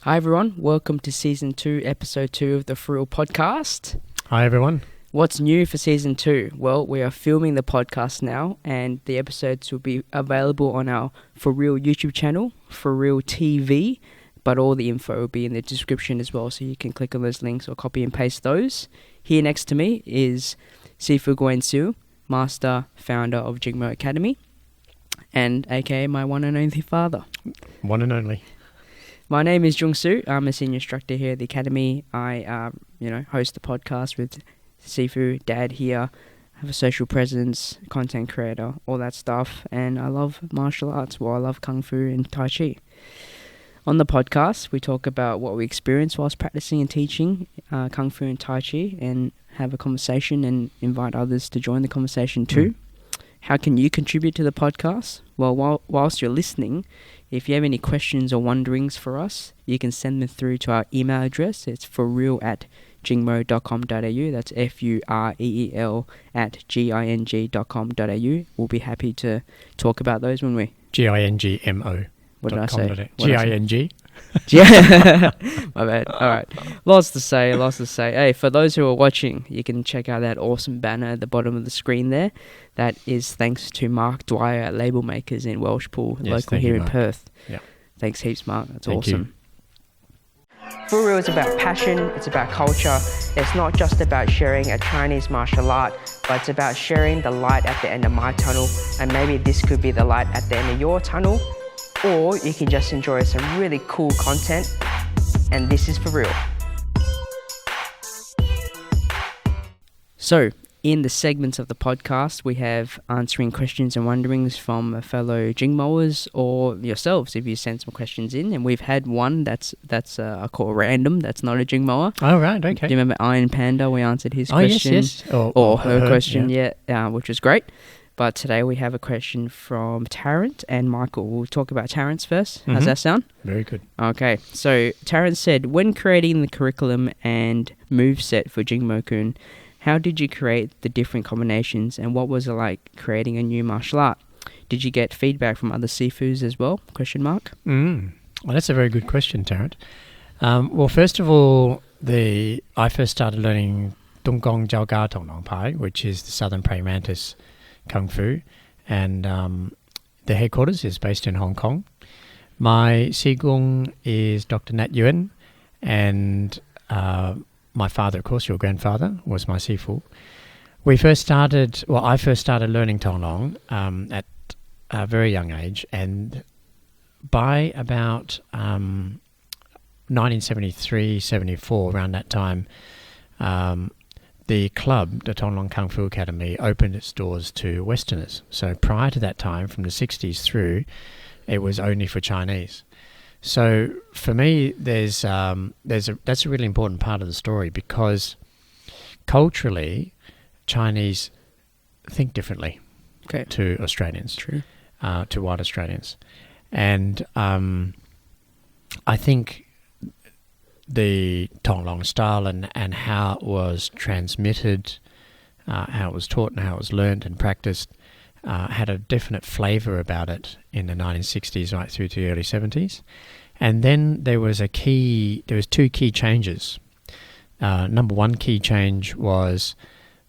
Hi everyone, welcome to Season 2, Episode 2 of the FuReel Podcast. Hi everyone. What's new for Season 2? Well, we are filming the podcast now and the episodes will be available on our FuReel YouTube channel, FuReel TV, but all the info will be in the description as well, so you can click on those links or copy and paste those. Here next to me is Sifu Gawain, Master, Founder of Ging Academy, and aka my one and only father. One and only. My name is Jhung. I'm a senior instructor here at the academy. I, host the podcast with Sifu, Dad here. I have a social presence, content creator, all that stuff. And I love martial arts. Well, I love Kung Fu and Tai Chi. On the podcast, we talk about what we experienced whilst practicing and teaching Kung Fu and Tai Chi, and have a conversation and invite others to join the conversation too. How can you contribute to the podcast? Well, whilst you're listening, if you have any questions or wonderings for us, you can send them through to our email address. It's fureel@jingmo.com.au. That's FUREEL @ging.com.au. We'll be happy to talk about those when we... GINGMO. What did I say? GING. Yeah, my bad. All right, lots to say. Hey, for those who are watching, you can check out that awesome banner at the bottom of the screen there. That is thanks to Mark Dwyer at Label Makers in Welshpool, local here in Perth. Yeah. Thanks heaps, Mark. That's Thank awesome. FuReel is about passion, it's about culture. It's not just about sharing a Chinese martial art, but it's about sharing the light at the end of my tunnel, and maybe this could be the light at the end of your tunnel. Or you can just enjoy some really cool content, and this is FuReel. So, in the segments of the podcast, we have answering questions and wonderings from fellow Jingmoers or yourselves if you send some questions in. And we've had one that's I call random, that's not a Jingmoer. Oh, right, okay. Do you remember Iron Panda? We answered his question. Yes. Or her question, which was great. But today we have a question from Tarrant and Michael. We'll talk about Tarrant's first. How's that sound? Very good. Okay, so Tarrant said, when creating the curriculum and moveset for Jingmo-kun, how did you create the different combinations and what was it like creating a new martial art? Did you get feedback from other Sifus as well? ? Well, that's a very good question, Tarrant. Well, first of all, I first started learning Tung Gong Jiao Ga Tong Long Pai, which is the Southern Praying Mantis Kung Fu, and the headquarters is based in Hong Kong. My Sigung is Dr. Nat Yuen, and my father, of course, your grandfather, was my Sifu. I first started learning Tong Long at a very young age, and by about 1973-74, around that time, the club, the Tong Long Kung Fu Academy, opened its doors to Westerners. So prior to that time, from the 60s through, it was only for Chinese. So for me, that's a really important part of the story, because culturally, Chinese think differently to Australians, to white Australians. And I think the Tong Long style and how it was transmitted, how it was taught and how it was learned and practiced, had a definite flavour about it in the 1960s right through to the early 70s. And then there was two key changes. Number one key change was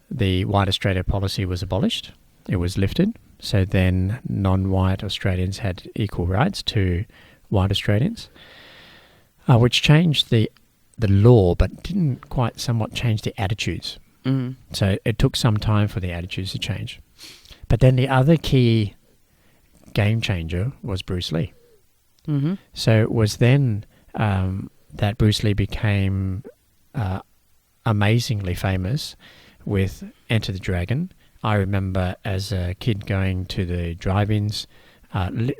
the White Australia policy was abolished. It was lifted. So then non-white Australians had equal rights to white Australians. Which changed the law, but didn't quite somewhat change the attitudes. So it took some time for the attitudes to change. But then the other key game changer was Bruce Lee. So it was then that Bruce Lee became amazingly famous with Enter the Dragon. I remember as a kid going to the drive-ins,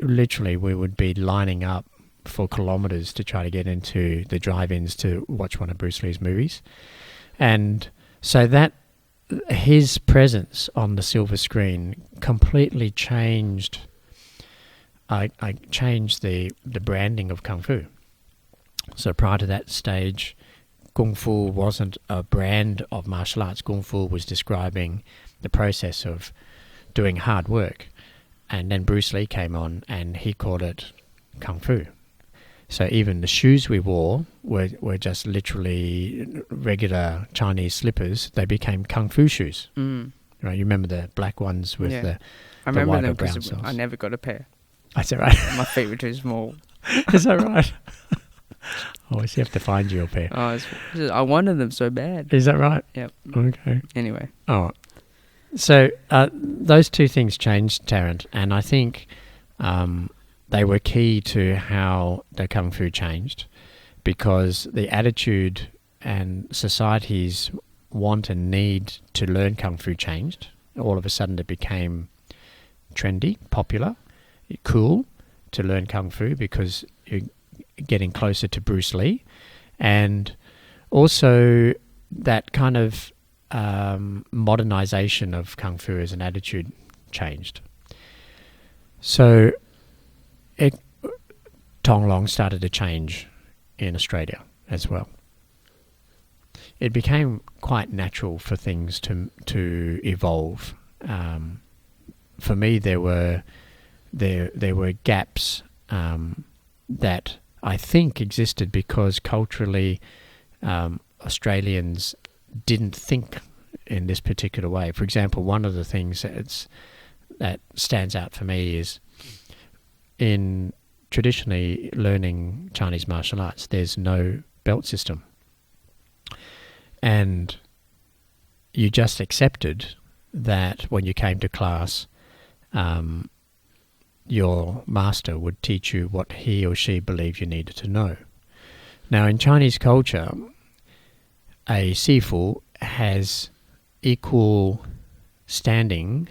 literally we would be lining up for kilometers to try to get into the drive-ins to watch one of Bruce Lee's movies. And so that his presence on the silver screen completely changed changed the branding of Kung Fu. So prior to that stage, Kung Fu wasn't a brand of martial arts. Kung Fu was describing the process of doing hard work. And then Bruce Lee came on and he called it Kung Fu. So even the shoes we wore were just literally regular Chinese slippers. They became Kung Fu shoes. Mm. Right? You remember the black ones with the I remember white them or brown because soles? I never got a pair. That's all right. My feet were too small. Is that right? Always have to find you a pair. I wanted them so bad. Is that right? Yep. Okay. Anyway. Oh, so those two things changed, Tarrant, and I think they were key to how the Kung Fu changed, because the attitude and society's want and need to learn Kung Fu changed. All of a sudden it became trendy, popular, cool to learn Kung Fu because you're getting closer to Bruce Lee. And also that kind of modernization of Kung Fu as an attitude changed. So Tonglong started to change in Australia as well. It became quite natural for things to evolve. For me, there were gaps that I think existed because culturally Australians didn't think in this particular way. For example, one of the things that stands out for me is in traditionally learning Chinese martial arts, there's no belt system. And you just accepted that when you came to class, your master would teach you what he or she believed you needed to know. Now, in Chinese culture, a sifu has equal standing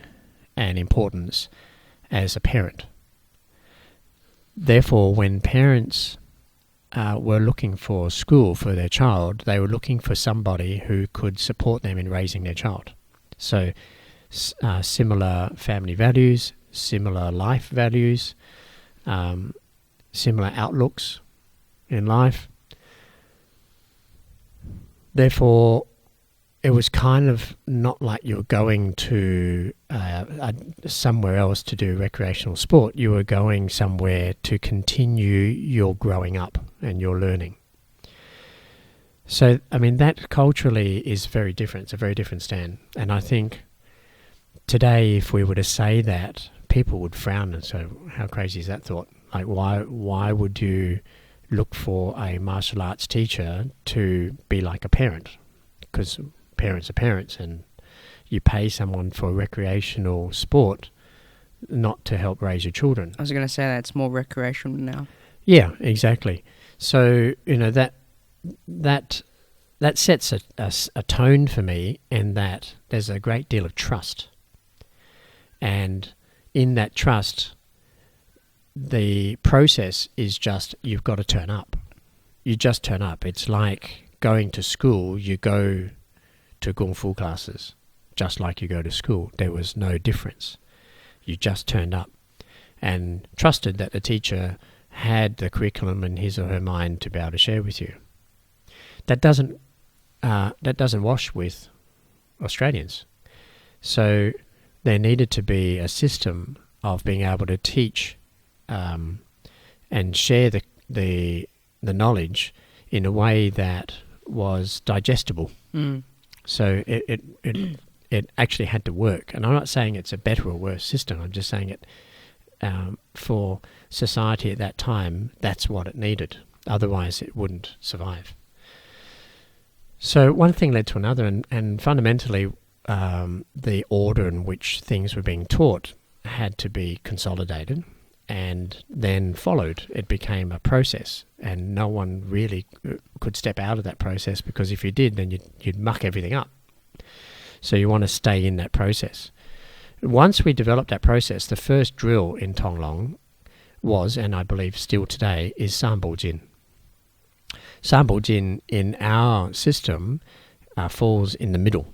and importance as a parent. Therefore, when parents were looking for school for their child, they were looking for somebody who could support them in raising their child. So similar family values, similar life values, similar outlooks in life. Therefore, it was kind of not like you were going to somewhere else to do recreational sport. You were going somewhere to continue your growing up and your learning. So, I mean, that culturally is very different. It's a very different stand. And I think today, if we were to say that, people would frown and say, how crazy is that thought? Like, why would you look for a martial arts teacher to be like a parent? Because parents are parents, and you pay someone for recreational sport not to help raise your children. I was going to say that it's more recreational now. Yeah, exactly. So, you know, that sets a tone for me, and that there's a great deal of trust. And in that trust, the process is just, you've got to turn up. You just turn up. It's like going to school. You go to Kung Fu classes just like you go to school. There was no difference. You just turned up and trusted that the teacher had the curriculum in his or her mind to be able to share with you. That doesn't wash with Australians. So there needed to be a system of being able to teach and share the knowledge in a way that was digestible. Mm. So it actually had to work. And I'm not saying it's a better or worse system. I'm just saying it for society at that time, that's what it needed. Otherwise, it wouldn't survive. So one thing led to another, and fundamentally, the order in which things were being taught had to be consolidated and then followed. It became a process, and no one really could step out of that process, because if you did, then you'd muck everything up. So you want to stay in that process. Once we developed that process, the first drill in Tonglong was, and I believe still today, is Sambo Jin. Sambo Jin in our system falls in the middle,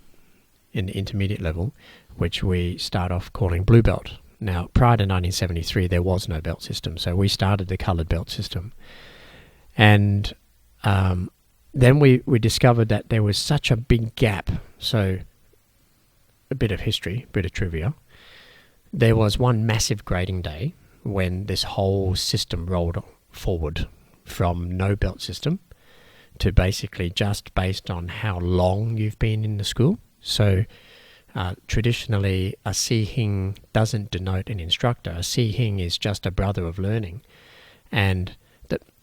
in the intermediate level, which we start off calling blue belt. Now, prior to 1973, there was no belt system, so we started the coloured belt system. And then we discovered that there was such a big gap. So, a bit of history, a bit of trivia. There was one massive grading day when this whole system rolled forward from no belt system to basically just based on how long you've been in the school. So traditionally, a Si-Hing doesn't denote an instructor. A Si-Hing is just a brother of learning. And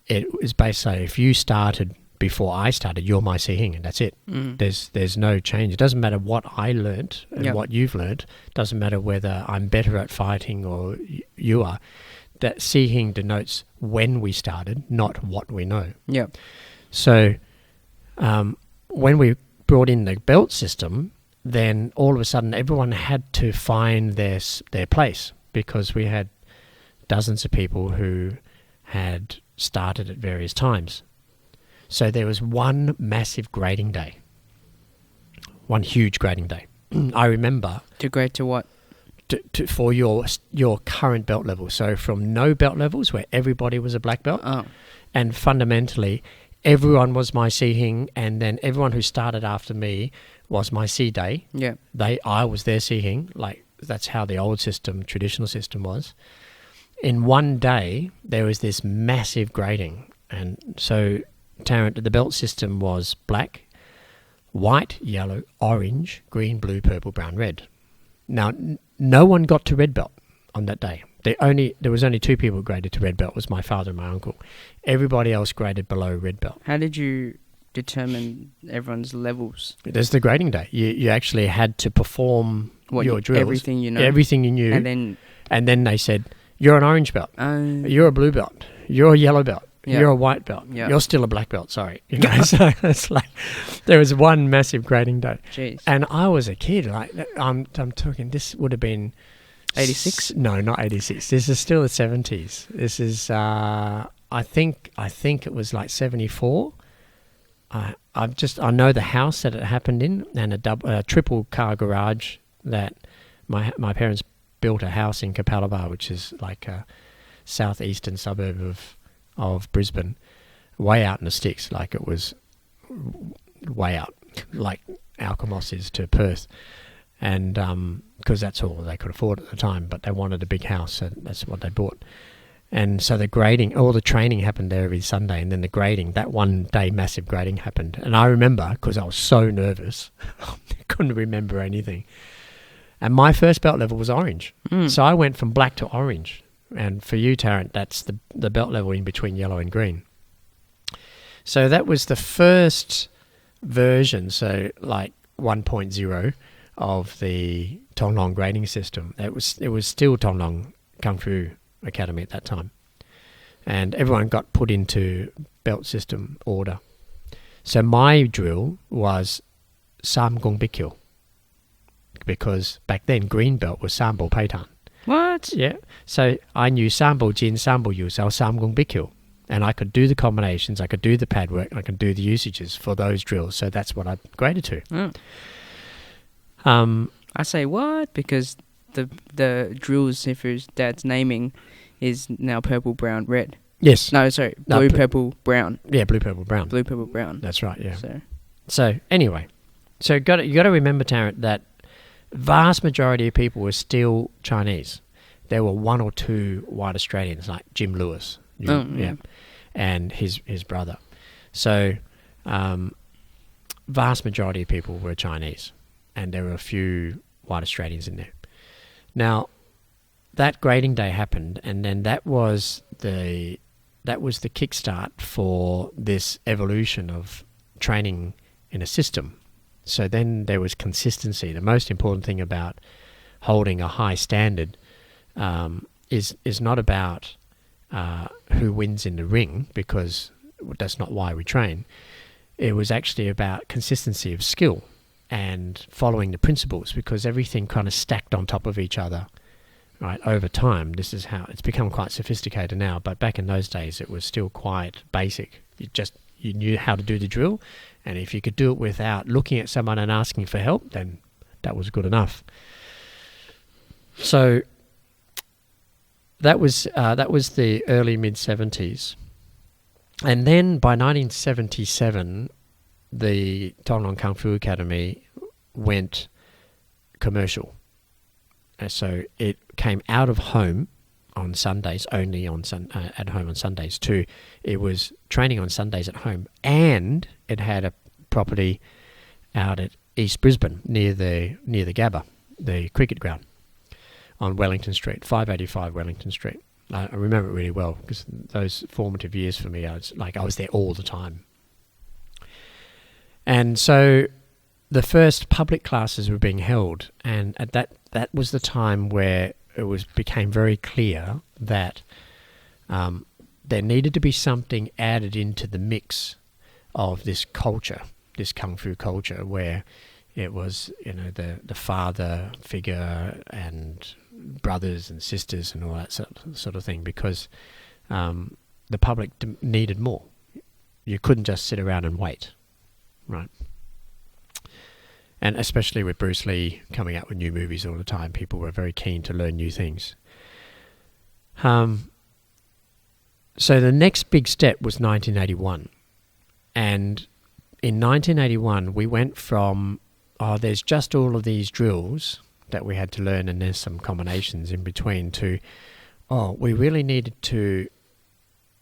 it is basically, if you started before I started, you're my Si-Hing, and that's it. There's no change. It doesn't matter what I learnt and what you've learnt. It doesn't matter whether I'm better at fighting or you are. That Si-Hing denotes when we started, not what we know. Yeah. So when we brought in the belt system, then all of a sudden everyone had to find their place, because we had dozens of people who had started at various times. So there was one massive grading day, one huge grading day. I remember. To grade to what? For your current belt level. So from no belt levels, where everybody was a black belt, and fundamentally everyone was my Si-Hing, and then everyone who started after me was my Si-Day. Yeah. I was their Si-Hing. Like, that's how the old system, traditional system was. In one day, there was this massive grading. And so, Tarrant, the belt system was black, white, yellow, orange, green, blue, purple, brown, red. Now, no one got to red belt on that day. There was only 2 people graded to red belt. It was my father and my uncle. Everybody else graded below red belt. How did you determine everyone's levels? There's the grading day. You actually had to perform your drills. Everything you know. Everything you knew. And then they said, you're an orange belt. You're a blue belt. You're a yellow belt. Yep. You're a white belt. Yep. You're still a black belt, sorry. You know, so it's like there was one massive grading day. Jeez. And I was a kid. Like I'm talking, this would have been 86? No, not 86. This is still the 70s. This is I think it was like 74. I know the house that it happened in, and a triple car garage that my parents built a house in Kapalaba, which is like a southeastern suburb of Brisbane, way out in the sticks. Like, it was way out, like Alkimos is to Perth. And because that's all they could afford at the time, but they wanted a big house, so that's what they bought. And so the grading, all the training happened there every Sunday, and then the grading, that one day massive grading happened. And I remember, because I was so nervous, I couldn't remember anything. And my first belt level was orange. So I went from black to orange. And for you, Tarrant, that's the belt level in between yellow and green. So that was the first version, so like 1.0 of the Tonglong grading system. It was still Tonglong Kung Fu Academy at that time. And everyone got put into belt system order. So my drill was Sam Gong Bikyo, because back then green belt was Sambo Peitan. What? Yeah. So I knew Sambo Jin, Sambo Yu, so Sam Gong Bikyo. And I could do the combinations, I could do the pad work, I could do the usages for those drills. So that's what I graded to. I say what? Because the drills, Sifu's dad's naming, is now purple, brown, red. Yes. No, sorry. Blue, purple, brown. Yeah, blue, purple, brown. Blue, purple, brown. That's right, yeah. So anyway, so you got to remember, Tarrant, that vast majority of people were still Chinese. There were 1 or 2 white Australians, like Jim Lewis, and his brother. So vast majority of people were Chinese, and there were a few white Australians in there. Now, that grading day happened, and then that was the kickstart for this evolution of training in a system. So then there was consistency. The most important thing about holding a high standard is not about who wins in the ring, because that's not why we train. It was actually about consistency of skill and following the principles, because everything kind of stacked on top of each other, right, over time. This is how it's become quite sophisticated now, but back in those days it was still quite basic. You knew how to do the drill, and if you could do it without looking at someone and asking for help, then that was good enough. So that was the early mid-70s. And then by 1977, the Tonglong Kung Fu Academy went commercial. And so it came out of home on Sundays, only on at home on Sundays. 2, it was training on Sundays at home, and it had a property out at East Brisbane near the Gabba, the cricket ground, on Wellington Street, 585 Wellington Street. I remember it really well because those formative years for me, I was there all the time. And so the first public classes were being held, and at that was the time where it became very clear that there needed to be something added into the mix of this culture, this Kung Fu culture, where it was, the father figure and brothers and sisters and all that sort of thing, because the public needed more. You couldn't just sit around and wait, right? And especially with Bruce Lee coming out with new movies all the time, people were very keen to learn new things. So the next big step was 1981. And in 1981, we went from, there's just all of these drills that we had to learn and there's some combinations in between, to, we really needed to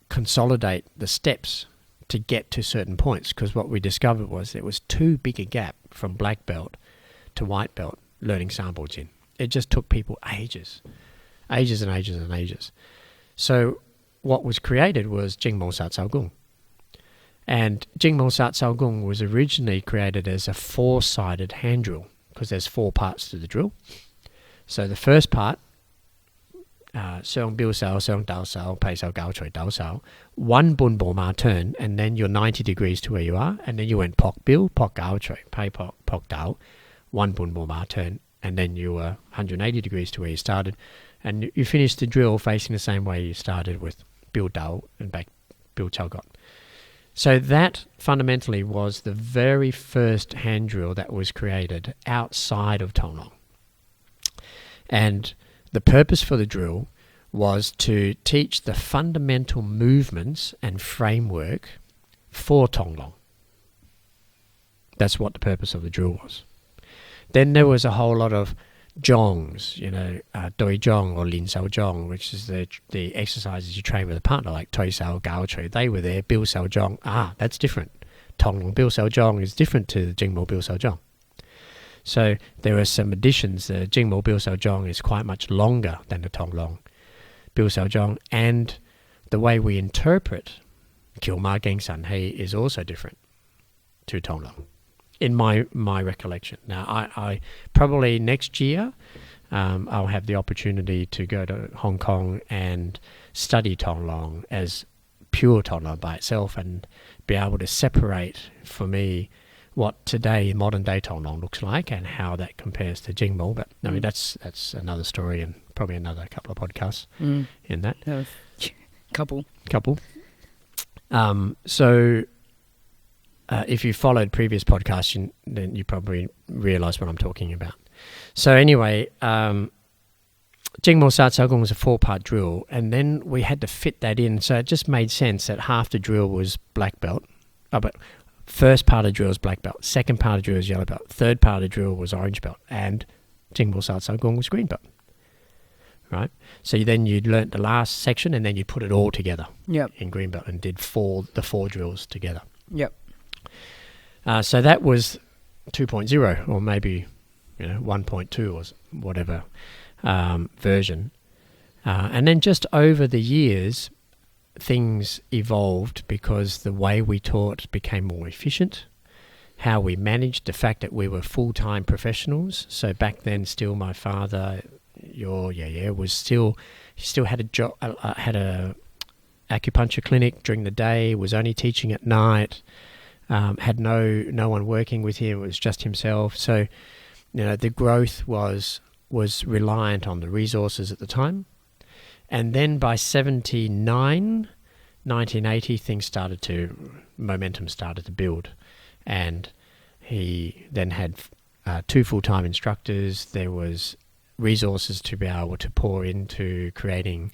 consolidate the steps to get to certain points, because what we discovered was there was too big a gap from black belt to white belt learning Sambo Jin. It just took people ages and ages and ages. So what was created was Ging Sat Sao Gung. And Ging Sat Sao Gung was originally created as a 4-sided hand drill, because there's 4 parts to the drill. So the first part, Seong Biu Sao, Seong Dao Sao, Pei Sao Gao Chui Dao Sao, 1 Bun Bo Ma turn, and then you're 90 degrees to where you are, and then you went Pok Biu, Pok Gao Chui, Pei Pok Dao, 1 Bun Bo Ma turn, and then you were 180 degrees to where you started, and you finished the drill facing the same way you started, with Biu Dao and back Biu Chao Got. So that fundamentally was the very first hand drill that was created outside of Tonglong. And the purpose for the drill was to teach the fundamental movements and framework for Tonglong. That's what the purpose of the drill was. Then there was a whole lot of Zhongs, Doi Zhong or Lin Sao Zhong, which is the exercises you train with a partner, like Toi Sao, Gao Chui. They were there. Biu Sao Zhong, that's different. Tonglong Biu Sao Zhong is different to the Jingmo Biu Sao Zhong. So there are some additions. The Jingmo Biu Sao Zhong is quite much longer than the Tonglong Biu Sao Zhong, and the way we interpret Kiu Ma Geng San Hei is also different to Tonglong, in my recollection. Now, I probably next year I'll have the opportunity to go to Hong Kong and study Tonglong as pure Tonglong by itself, and be able to separate for me what today modern day Tonglong looks like and how that compares to Jingmo. But I mean, that's another story, and probably another couple of podcasts in that. Couple. So if you followed previous podcasts, then you probably realise what I'm talking about. So anyway, Jingmo Sat Sao Gung was a 4-part drill, and then we had to fit that in. So it just made sense that half the drill was black belt. But first part of the drill was black belt, second part of the drill was yellow belt, third part of the drill was orange belt, and Jingmo Sat Sao Gung was green belt. Right? So then you'd learnt the last section, and then you put it all together in green belt and did the 4 drills together. Yep. So that was 2.0, or maybe 1.2 or whatever version. And then just over the years, things evolved because the way we taught became more efficient, how we managed, the fact that we were full-time professionals. So back then, still my father, was still had a job, had a acupuncture clinic during the day, was only teaching at night, had no one working with him, it was just himself. So, the growth was reliant on the resources at the time. And then by 1980, momentum started to build. And he then had 2 full-time instructors. There was resources to be able to pour into creating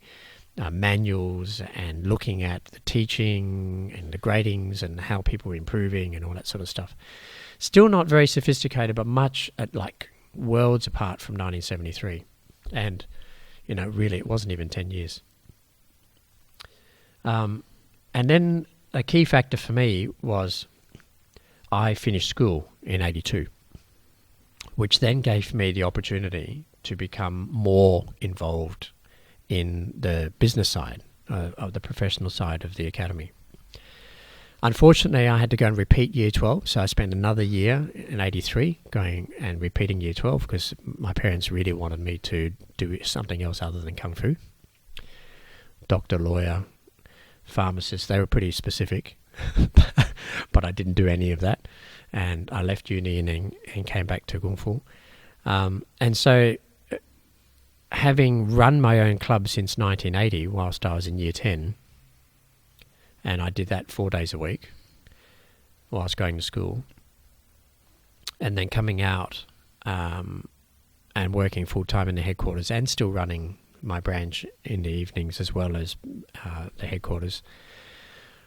manuals and looking at the teaching and the gradings and how people were improving and all that sort of stuff. Still not very sophisticated, but much at worlds apart from 1973. And Really, it wasn't even 10 years. And then a key factor for me was I finished school in 82, which then gave me the opportunity to become more involved in the business side, of the professional side of the academy. Unfortunately, I had to go and repeat year 12, so I spent another year in 83 going and repeating year 12 because my parents really wanted me to do something else other than Kung Fu. Doctor, lawyer, pharmacist, they were pretty specific, but I didn't do any of that. And I left uni and came back to Kung Fu. And so having run my own club since 1980 whilst I was in year 10, and I did that 4 days a week whilst going to school, and then coming out and working full-time in the headquarters and still running my branch in the evenings as well as the headquarters.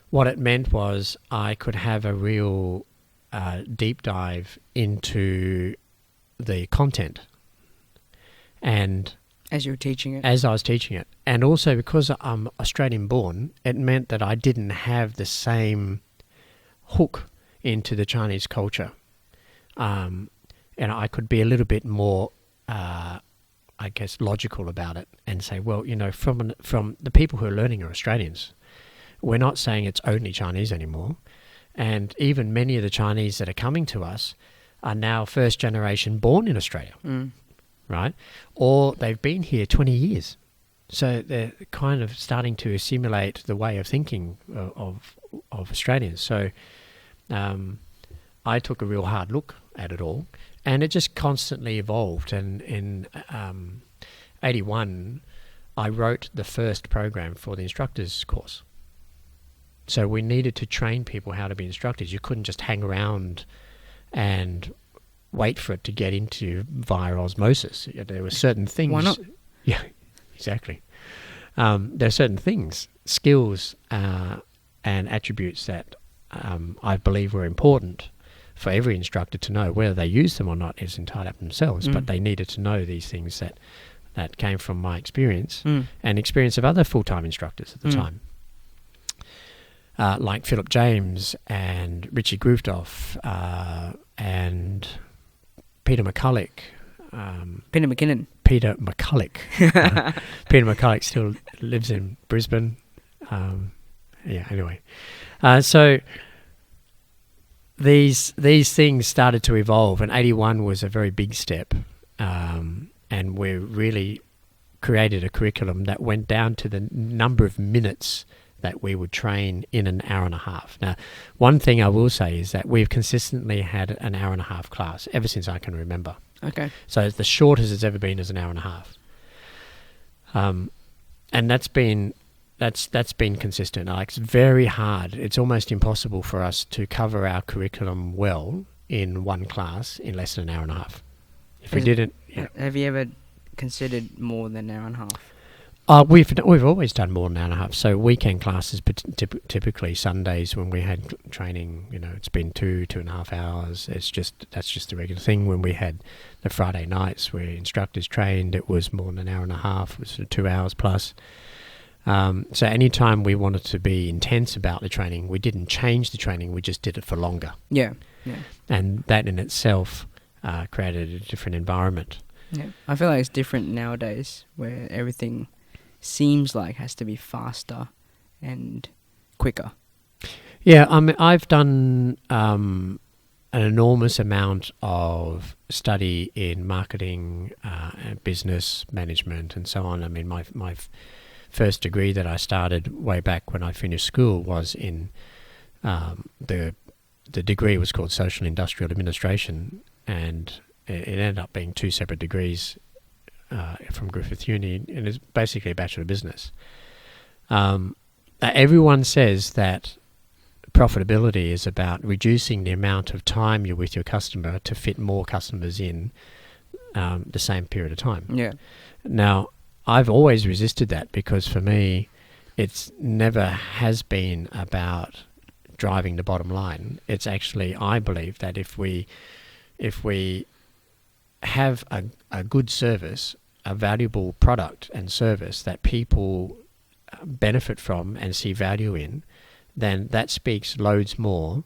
What it meant was I could have a real deep dive into the content. And as you were teaching it? As I was teaching it. And also because I'm Australian born, it meant that I didn't have the same hook into the Chinese culture. And I could be a little bit more, logical about it and say, well, from the people who are learning are Australians. We're not saying it's only Chinese anymore. And even many of the Chinese that are coming to us are now first generation born in Australia. Right? Or they've been here 20 years. So they're kind of starting to assimilate the way of thinking of Australians. So I took a real hard look at it all, and it just constantly evolved. And in 81, I wrote the first program for the instructors course. So we needed to train people how to be instructors. You couldn't just hang around and wait for it to get into via osmosis. There were certain things. Why not? Yeah, exactly. There are certain things, skills and attributes that I believe were important for every instructor to know. Whether they use them or not is entirely up to themselves, but they needed to know these things that came from my experience and experience of other full-time instructors at the time. Like Philip James and Richie Groovedorf and Peter McCulloch. Peter McKinnon. Peter McCulloch. Peter McCulloch still lives in Brisbane. Anyway. So these things started to evolve, and 81 was a very big step. And we really created a curriculum that went down to the number of minutes that we would train in an hour and a half. Now, one thing I will say is that we've consistently had an hour and a half class ever since I can remember. Okay. So it's the shortest it's ever been is an hour and a half. And that's been consistent. Like, it's very hard. It's almost impossible for us to cover our curriculum well in one class in less than an hour and a half. If we didn't... Yeah. Have you ever considered more than an hour and a half? We've always done more than an hour and a half. So weekend classes, typically Sundays when we had training, it's been 2.5 hours. That's just the regular thing. When we had the Friday nights where instructors trained, it was more than an hour and a half. It was 2 hours plus. So anytime we wanted to be intense about the training, we didn't change the training. We just did it for longer. Yeah. And that in itself created a different environment. Yeah, I feel like it's different nowadays where everything seems like has to be faster and quicker. Yeah, I've done an enormous amount of study in marketing, business management, and so on. I mean, my first degree that I started way back when I finished school was in the degree was called Social Industrial Administration, and it ended up being 2 separate degrees from Griffith Uni, and it's basically a Bachelor of Business. Everyone says that profitability is about reducing the amount of time you're with your customer to fit more customers in the same period of time. Yeah. Now, I've always resisted that because for me, it's never has been about driving the bottom line. It's actually, I believe that if we have a good service a valuable product and service that people benefit from and see value in, then that speaks loads more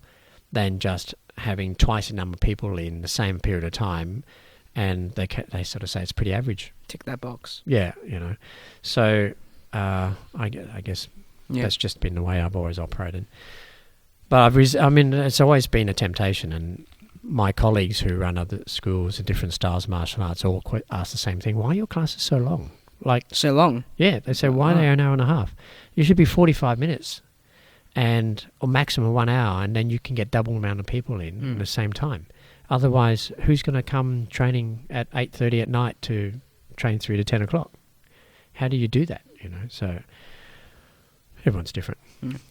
than just having twice the number of people in the same period of time, and they sort of say it's pretty average. Tick that box. Yeah, So I guess that's just been the way I've always operated. But it's always been a temptation, and my colleagues who run other schools and different styles of martial arts all ask the same thing: why are your classes so long? So long? Yeah, they say, why are they an hour and a half? You should be 45 minutes, or maximum 1 hour, and then you can get double the amount of people in at the same time. Otherwise, who's going to come training at 8:30 at night to train through to 10 o'clock? How do you do that? So everyone's different.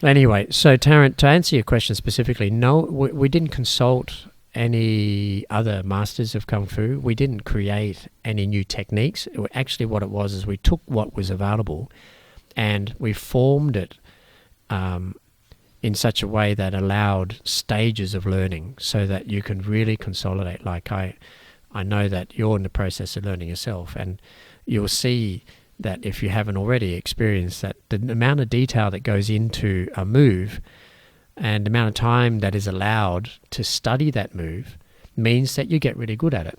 Anyway, so Tarrant, to answer your question specifically, no, we didn't consult any other masters of Kung Fu. We didn't create any new techniques. Actually, what it was is we took what was available and we formed it in such a way that allowed stages of learning so that you can really consolidate. Like I know that you're in the process of learning yourself, and you'll see that if you haven't already experienced that, the amount of detail that goes into a move and the amount of time that is allowed to study that move means that you get really good at it.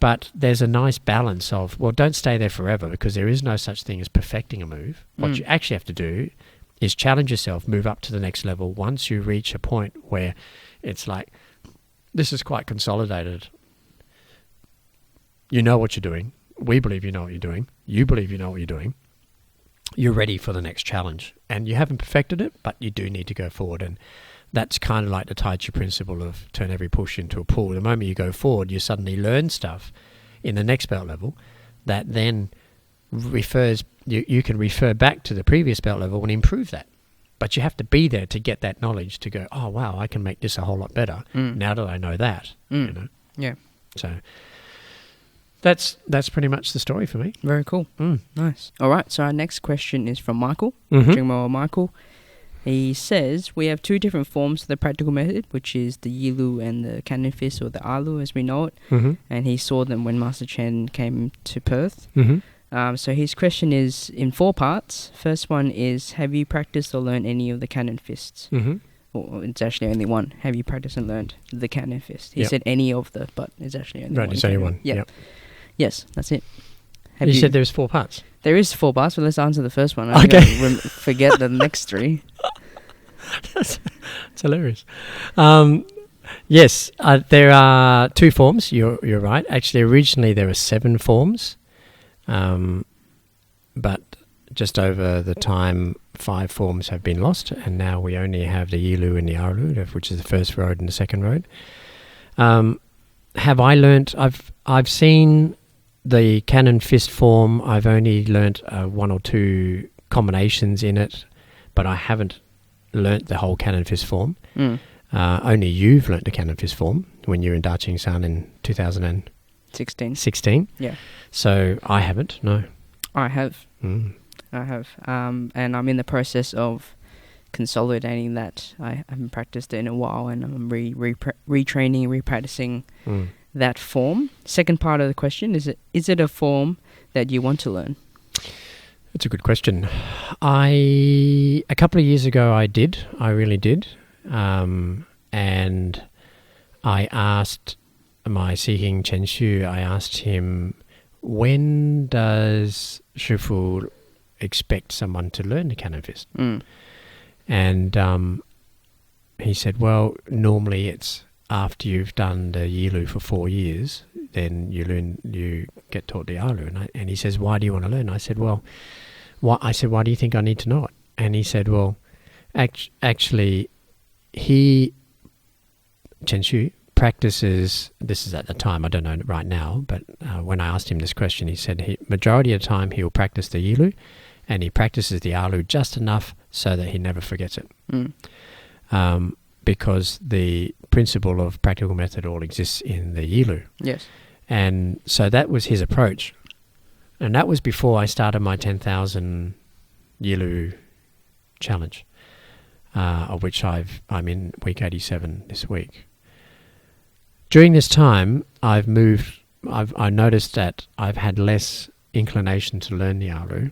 But there's a nice balance of, well, don't stay there forever, because there is no such thing as perfecting a move. What you actually have to do is challenge yourself, move up to the next level. Once you reach a point where it's like, this is quite consolidated. You know what you're doing. We believe you know what you're doing. You believe you know what you're doing. You're ready for the next challenge. And you haven't perfected it, but you do need to go forward. And that's kind of like the Tai Chi principle of turn every push into a pull. The moment you go forward, you suddenly learn stuff in the next belt level that then refers, you can refer back to the previous belt level and improve that. But you have to be there to get that knowledge to go, oh, wow, I can make this a whole lot better now that I know that. Yeah. So that's pretty much the story for me. Very cool. Nice. All right, so our next question is from Michael, Mm-hmm. Michael. He says, we have two different forms of the practical method, which is the Yilu and the Cannon Fist, or the Alu as we know it. Mm-hmm. And he saw them when Master Chen came to Perth. Mm-hmm. So his question is in 4 parts. First one is, have you practiced or learned any of the Cannon Fists? Mm-hmm. Or it's actually only one. Have you practiced and learned the Cannon Fist? He Yep. said any of the, but it's actually only one. Right, it's only one. Yep. Yes, that's it. You said there's 4 parts. There is 4 parts, but let's answer the first one. Okay. Forget the next 3. It's hilarious. Yes, there are 2 forms. You're right. Actually, originally there were 7 forms, but just over the time, 5 forms have been lost, and now we only have the Yilu and the Aru, which is the first road and the second road. Have I learnt? I've seen the Cannon Fist form. I've only learnt 1 or 2 combinations in it, but I haven't learnt the whole Cannon Fist form. Only you've learnt the Cannon Fist form when you were in Daching San in 2016. Yeah. So I haven't, no. I have. I have. And I'm in the process of consolidating that. I haven't practiced it in a while, and I'm retraining, repracticing that form. Second part of the question, is it a form that you want to learn? That's a good question. A couple of years ago I really did. And I asked my Sihing Chen Xu, I asked him, when does Shifu expect someone to learn the Cannon Fist? And he said, well, normally it's after you've done the Yilu for 4 years, then you get taught the Alu. And he says, why do you want to learn? I said, well, why do you think I need to know it? And he said, well, actually, Chen Xu practices, this is at the time, I don't know right now, but when I asked him this question, he said majority of the time he will practice the Yilu, and he practices the Alu just enough so that he never forgets it. Because the principle of practical method all exists in the Yilu. Yes. And so that was his approach. And that was before I started my 10,000 Yilu challenge, of which I'm in week 87 this week. During this time, I noticed that I've had less inclination to learn the Alu,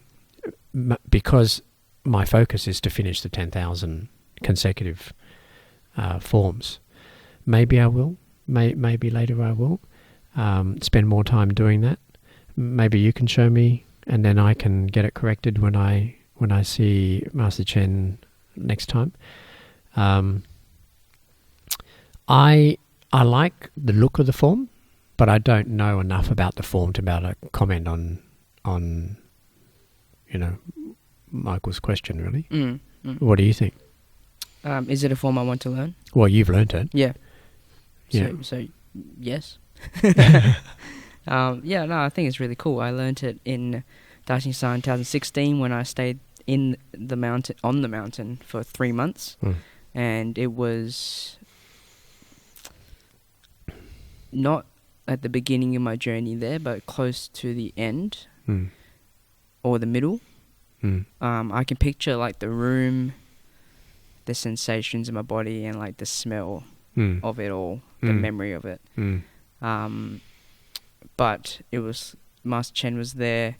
because my focus is to finish the 10,000 consecutive forms. Maybe I will. Maybe later I will spend more time doing that. Maybe you can show me, and then I can get it corrected when I see Master Chen next time. I like the look of the form, but I don't know enough about the form to be able to comment on Michael's question, really. What do you think? Is it a form I want to learn? Well, you've learnt it. Yeah. Yeah. So yes. I think it's really cool. I learnt it in Daxingsan 2016 when I stayed on the mountain for 3 months, and it was not at the beginning of my journey there, but close to the end or the middle. I can picture like the room, the sensations in my body, and like the smell of it all, the memory of it. But it was Master Chen was there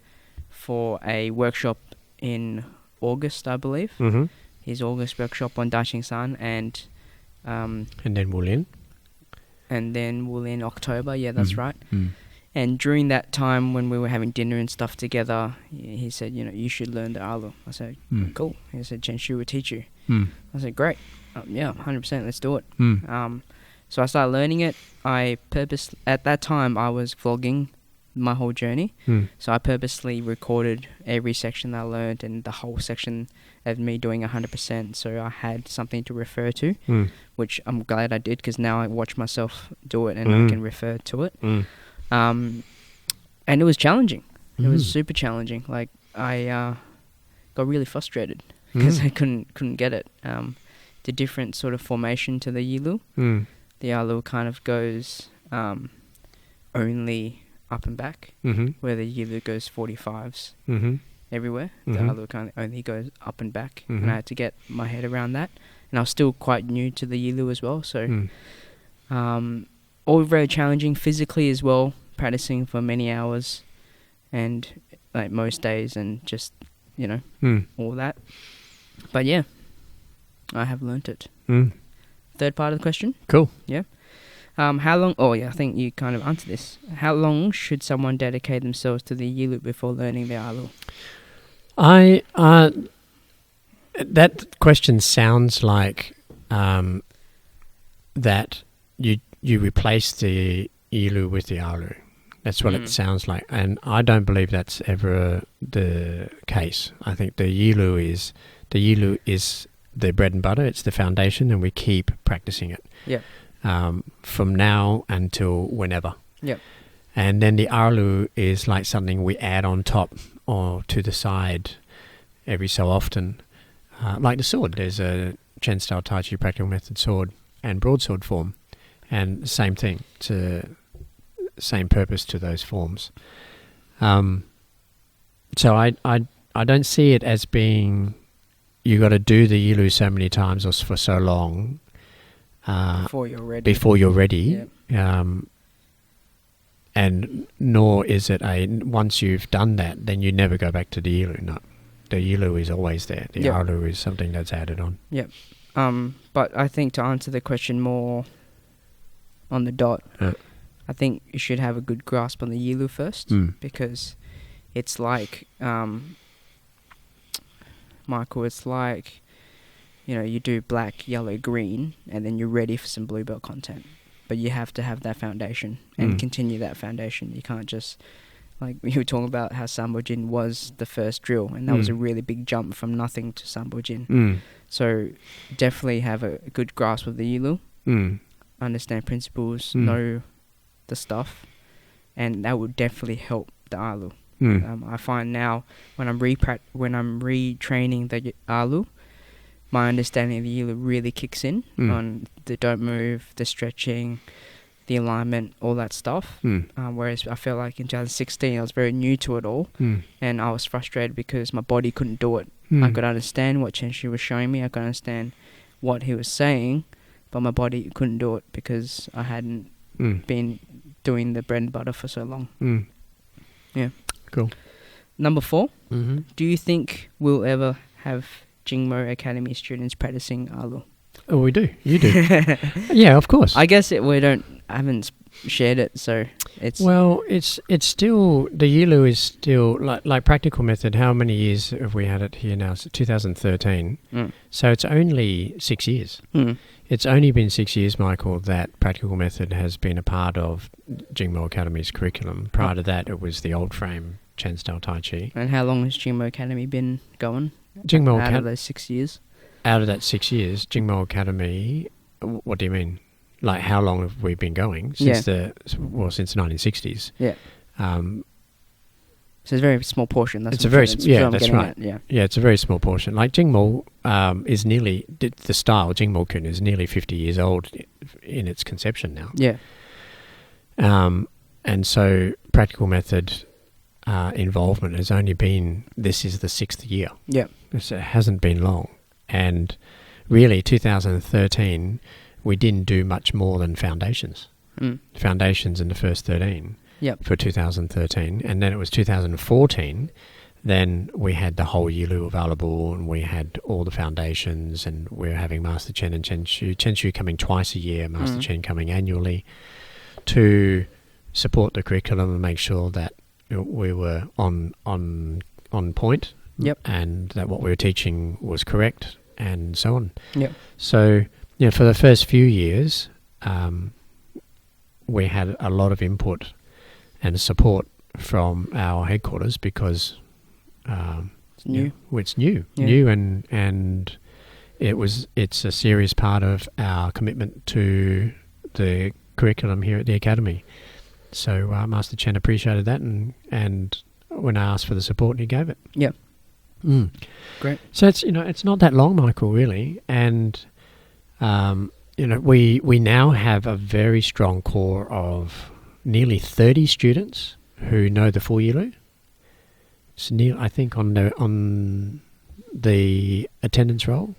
for a workshop in August, I believe. His August workshop on Daxingsan, and then Wulin. And then Wulin October. Yeah, that's right. And during that time when we were having dinner and stuff together, he said, you should learn the Alu. I said, cool. He said, Chen Shu will teach you. I said, great. Yeah, 100%, let's do it. So I started learning it. At that time, I was vlogging my whole journey. So I purposely recorded every section I learned and the whole section of me doing 100%. So I had something to refer to, which I'm glad I did, because now I watch myself do it and I can refer to it. And it was challenging. It was super challenging. Like I got really frustrated because I couldn't get it. The different sort of formation to the Yilu. The Alu kind of goes only up and back, where the Yilu goes 45s everywhere. The Alu kind of only goes up and back, and I had to get my head around that. And I was still quite new to the Yilu as well, so all very challenging physically as well, practicing for many hours and like most days, and just all that. But yeah, I have learnt it. Third part of the question. Cool. Yeah. How long? Oh yeah, I think you kind of answered this. How long should someone dedicate themselves to the Yilu before learning the Alu? That question sounds like that you replace the Yilu with the Alu. That's what it sounds like, and I don't believe that's ever the case. I think the Yilu is the bread and butter. It's the foundation, and we keep practicing it. Yeah. From now until whenever. Yep. And then the Alu is like something we add on top or to the side every so often. Like the sword, there's a Chen style Tai Chi practical method sword and broadsword form, and same thing, same purpose to those forms. So I don't see it as being you got to do the Yilu so many times or for so long before you're ready. Yep. And nor is it once you've done that, then you never go back to the Yilu. No, the Yilu is always there. The Alu is something that's added on. Yep. But I think to answer the question more on the dot, I think you should have a good grasp on the Yilu first, because it's like, Michael, it's like, you do black, yellow, green, and then you're ready for some blue belt content. But you have to have that foundation and continue that foundation. You can't just, like you were talking about how Sambo Jin was the first drill, and that was a really big jump from nothing to Sambo Jin. So definitely have a good grasp of the Yilu, understand principles, know the stuff, and that would definitely help the Alu. I find now when I'm retraining the Alu, my understanding of the Yilu really kicks in on the don't move, the stretching, the alignment, all that stuff. Whereas I felt like in 2016 I was very new to it all, and I was frustrated because my body couldn't do it. I could understand what Chen Shi was showing me, I could understand what he was saying, but my body couldn't do it because I hadn't been doing the bread and butter for so long. Yeah. Cool. Number 4. Mm-hmm. Do you think we'll ever have Jingmo Academy students practicing Alu? Oh, we do. You do. Yeah, of course. I guess I haven't shared it, so it's... Well, it's still, the Yilu is still, like practical method, how many years have we had it here now? It's 2013. So it's only 6 years. It's only been 6 years, Michael, that practical method has been a part of Jingmo Academy's curriculum. Prior to that, it was the old frame Chen style Tai Chi. And how long has Jingmo Academy been going? Jingmo out of those 6 years? Out of that 6 years, Jingmo Academy, what do you mean? Like, how long have we been going? Since the 1960s. Yeah. So it's a very small portion. That's that's right. At, yeah. Yeah, it's a very small portion. Like Jingmo is nearly, the style Jingmo Kun is nearly 50 years old in its conception now. Yeah. And so practical method involvement has only been, this is the 6th year. Yeah. It hasn't been long. And really, 2013, we didn't do much more than foundations. Foundations in the first 13 for 2013. And then it was 2014, then we had the whole Yilu available, and we had all the foundations, and we're having Master Chen and Chen Shu. Chen Shu coming twice a year, Master Chen coming annually, to support the curriculum and make sure that we were on point. Yep. And that what we were teaching was correct, and so on. Yep. So, for the first few years, we had a lot of input and support from our headquarters because it's new. It's new, and it's a serious part of our commitment to the curriculum here at the academy. So Master Chen appreciated that, and when I asked for the support, he gave it. Yeah. Great. So it's not that long, Michael, really, and we now have a very strong core of nearly 30 students who know the full Yilu. It's I think on the attendance roll,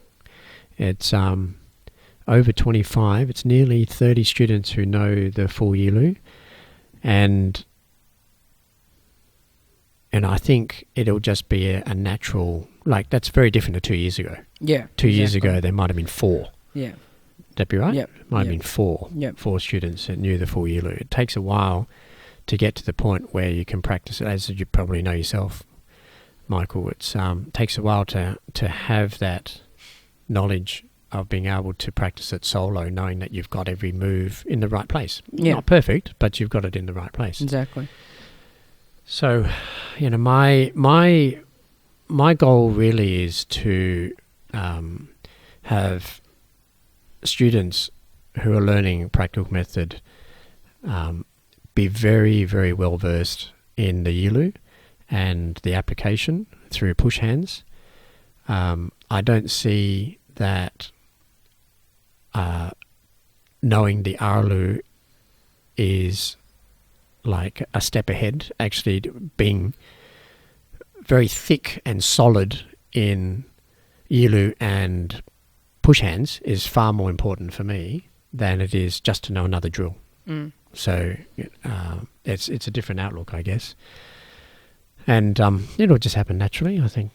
it's over 25. It's nearly 30 students who know the full Yilu, and I think it'll just be a natural, like, that's very different to 2 years ago. Yeah. 2 years ago, there might have been 4. Yeah. That be right? Yep. Might have been 4. Yep. 4 students that knew the full Yilu. It takes a while to get to the point where you can practice it, as you probably know yourself, Michael. It takes a while to have that knowledge of being able to practice it solo, knowing that you've got every move in the right place. Yeah. Not perfect, but you've got it in the right place. Exactly. So, my goal really is to have students who are learning practical method be very, very well versed in the Yilu and the application through push hands. I don't see that knowing the Arlu is like a step ahead. Actually being very thick and solid in Yilu and push hands is far more important for me than it is just to know another drill. So it's a different outlook, I guess. And it'll just happen naturally. I think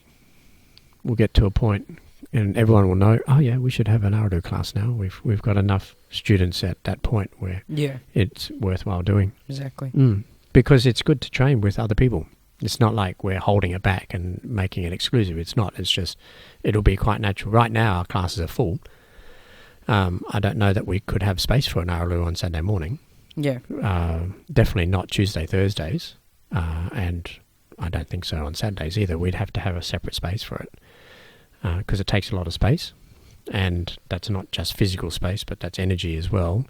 we'll get to a point and everyone will know, oh yeah, we should have an Ardu class now. We've got enough students at that point where it's worthwhile doing. Exactly. Because it's good to train with other people. It's not like we're holding it back and making it exclusive. It's not. It's just, it'll be quite natural. Right now our classes are full. I don't know that we could have space for an Arulu on Saturday morning. Yeah. Definitely not Tuesday, Thursdays. And I don't think so on Saturdays either. We'd have to have a separate space for it. Because it takes a lot of space, and that's not just physical space, but that's energy as well.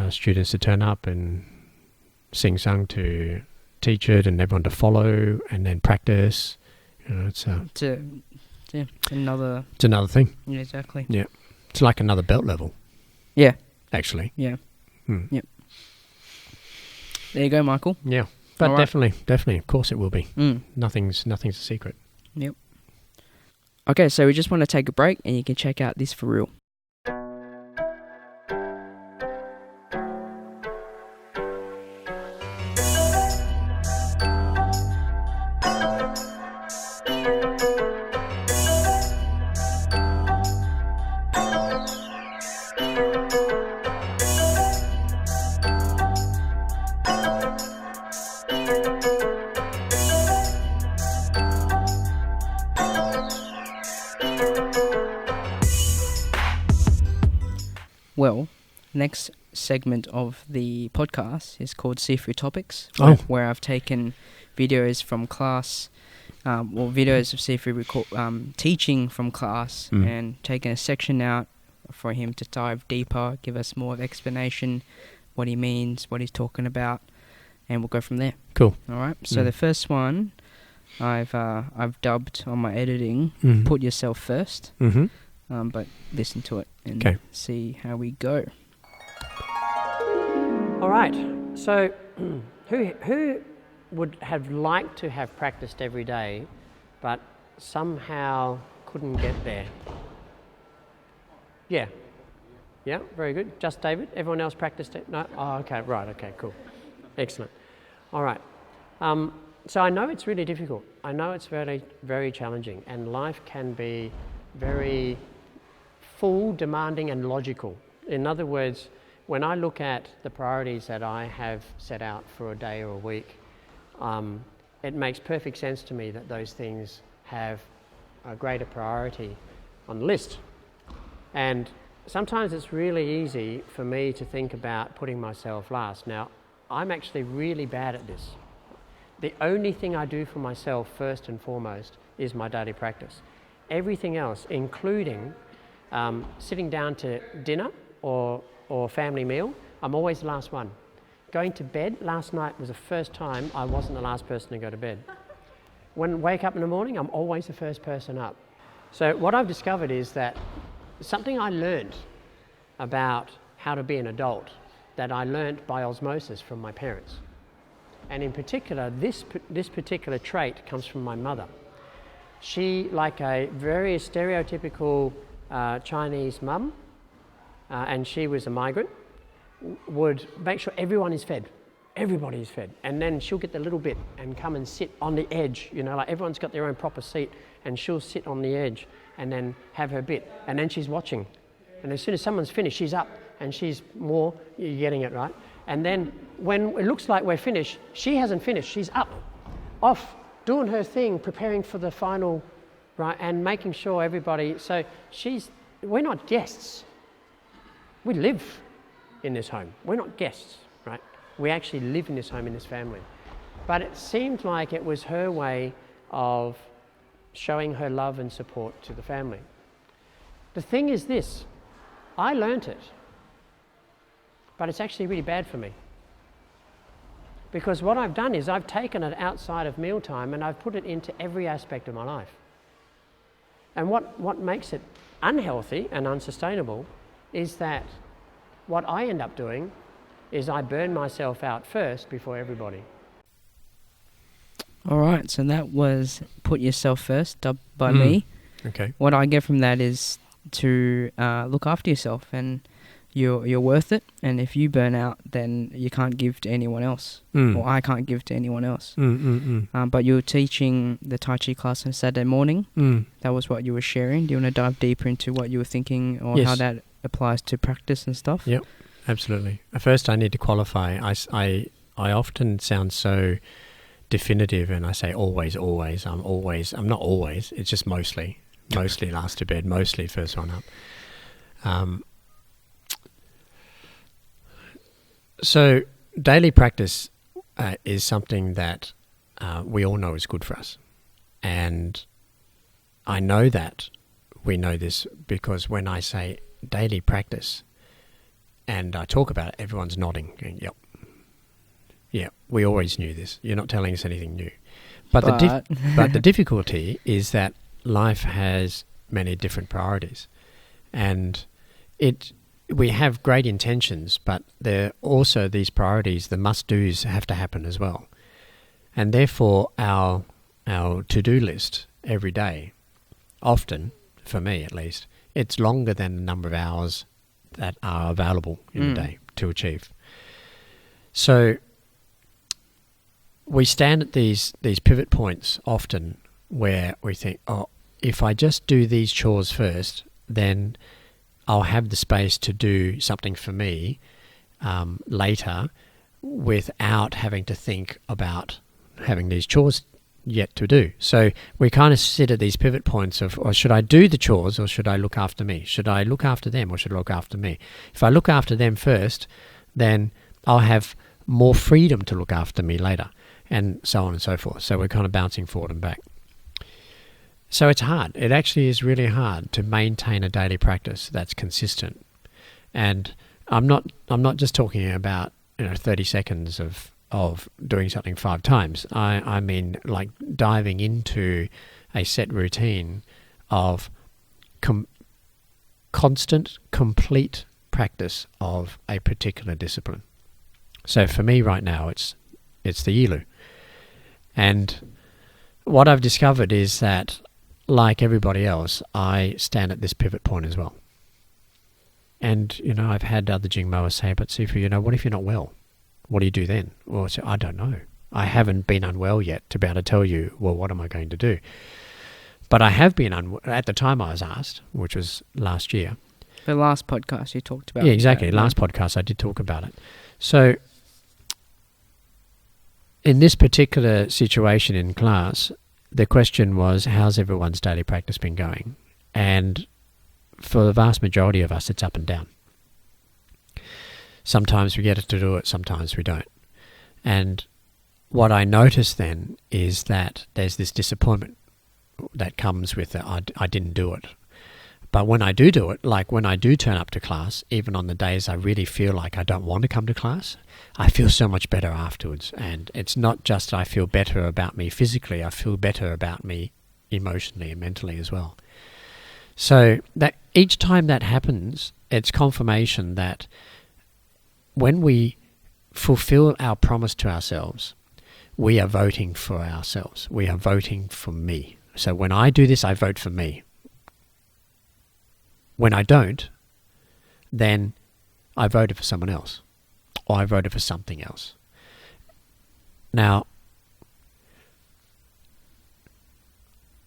Students to turn up and sing-sung to teach it, and everyone to follow, and then practice. It's another. It's another thing. Yeah, exactly. Yeah, it's like another belt level. Yeah. Actually. Yeah. Yep. There you go, Michael. Yeah, but All right. definitely, of course, it will be. Nothing's a secret. Yep. Okay, so we just want to take a break, and you can check out this FuReel. next segment of the podcast is called Seafood Topics, where I've taken videos from class, or videos of Seafood teaching from class, and taken a section out for him to dive deeper, give us more of explanation, what he means, what he's talking about, and we'll go from there. Cool. All right. So the first one I've dubbed on my editing, Put Yourself First. But listen to it and see how we go. All right. So who would have liked to have practiced every day, but somehow couldn't get there? Yeah. Yeah, very good. Just David? Everyone else practiced it? No? Oh, okay, right, okay, cool. Excellent. All right. So I know it's really difficult. I know it's very, very challenging, and life can be very full, demanding, and logical. In other words, when I look at the priorities that I have set out for a day or a week, it makes perfect sense to me that those things have a greater priority on the list. And sometimes it's really easy for me to think about putting myself last. Now, I'm actually really bad at this. The only thing I do for myself first and foremost is my daily practice. Everything else, including sitting down to dinner or family meal, I'm always the last one. Going to bed last night was the first time I wasn't the last person to go to bed. When I wake up in the morning, I'm always the first person up. So what I've discovered is that something I learned about how to be an adult that I learned by osmosis from my parents. And in particular, this particular trait comes from my mother. She, like a very stereotypical Chinese mum, and she was a migrant, would make sure everyone is fed. Everybody is fed. And then she'll get the little bit and come and sit on the edge, you know, like everyone's got their own proper seat, and she'll sit on the edge and then have her bit. And then she's watching. And as soon as someone's finished, she's up and she's more, you're getting it, right? And then when it looks like we're finished, she hasn't finished. She's up, off, doing her thing, preparing for the final, right? And making sure everybody, so we're not guests. We live in this home. We're not guests, right? We actually live in this home, in this family. But it seemed like it was her way of showing her love and support to the family. The thing is this, I learnt it, but it's actually really bad for me. Because what I've done is I've taken it outside of mealtime and I've put it into every aspect of my life. And what makes it unhealthy and unsustainable is that what I end up doing is I burn myself out first before everybody. All right, so that was Put Yourself First, dubbed by me. Okay. What I get from that is to look after yourself, and you're worth it. And if you burn out, then you can't give to anyone else, or I can't give to anyone else. But you were teaching the Tai Chi class on Saturday morning. That was what you were sharing. Do you want to dive deeper into what you were thinking, or how that applies to practice and stuff? Yep, absolutely. First, I need to qualify. I often sound so definitive, and I say always. I'm not always. It's just mostly last to bed, mostly first one up. So daily practice is something that we all know is good for us, and I know that we know this because when I say daily practice and I talk about it, everyone's nodding, going, yep. Yeah, we always knew this. You're not telling us anything new. But the difficulty is that life has many different priorities. And we have great intentions, but there are also these priorities, the must-dos have to happen as well. And therefore, our to-do list every day, often, for me at least, it's longer than the number of hours that are available in the day to achieve. So we stand at these pivot points often where we think, oh, if I just do these chores first, then I'll have the space to do something for me later without having to think about having these chores yet to do. So we kind of sit at these pivot points of, or should I do the chores or should I look after me? Should I look after them or should I look after me? If I look after them first, then I'll have more freedom to look after me later, and so on and so forth. So we're kind of bouncing forward and back. So it's hard. It actually is really hard to maintain a daily practice that's consistent. And I'm not just talking about 30 seconds of doing something 5 times. I mean like diving into a set routine of constant, complete practice of a particular discipline. So for me right now, it's the Yilu. And what I've discovered is that, like everybody else, I stand at this pivot point as well. And, I've had other Jingmoas say, but Sifu, what if you're not well? What do you do then? Well, I don't know. I haven't been unwell yet to be able to tell you, well, what am I going to do? But I have been unwell. At the time I was asked, which was last year. The last podcast you talked about. Yeah, exactly. Last podcast I did talk about it. So in this particular situation in class, the question was, how's everyone's daily practice been going? And for the vast majority of us, it's up and down. Sometimes we get to do it, sometimes we don't. And what I notice then is that there's this disappointment that comes with it. I didn't do it. But when I do it, like when I do turn up to class, even on the days I really feel like I don't want to come to class, I feel so much better afterwards. And it's not just I feel better about me physically, I feel better about me emotionally and mentally as well. So that each time that happens, it's confirmation that when we fulfill our promise to ourselves, we are voting for ourselves. We are voting for me. So when I do this, I vote for me. When I don't, then I voted for someone else, or I voted for something else. Now,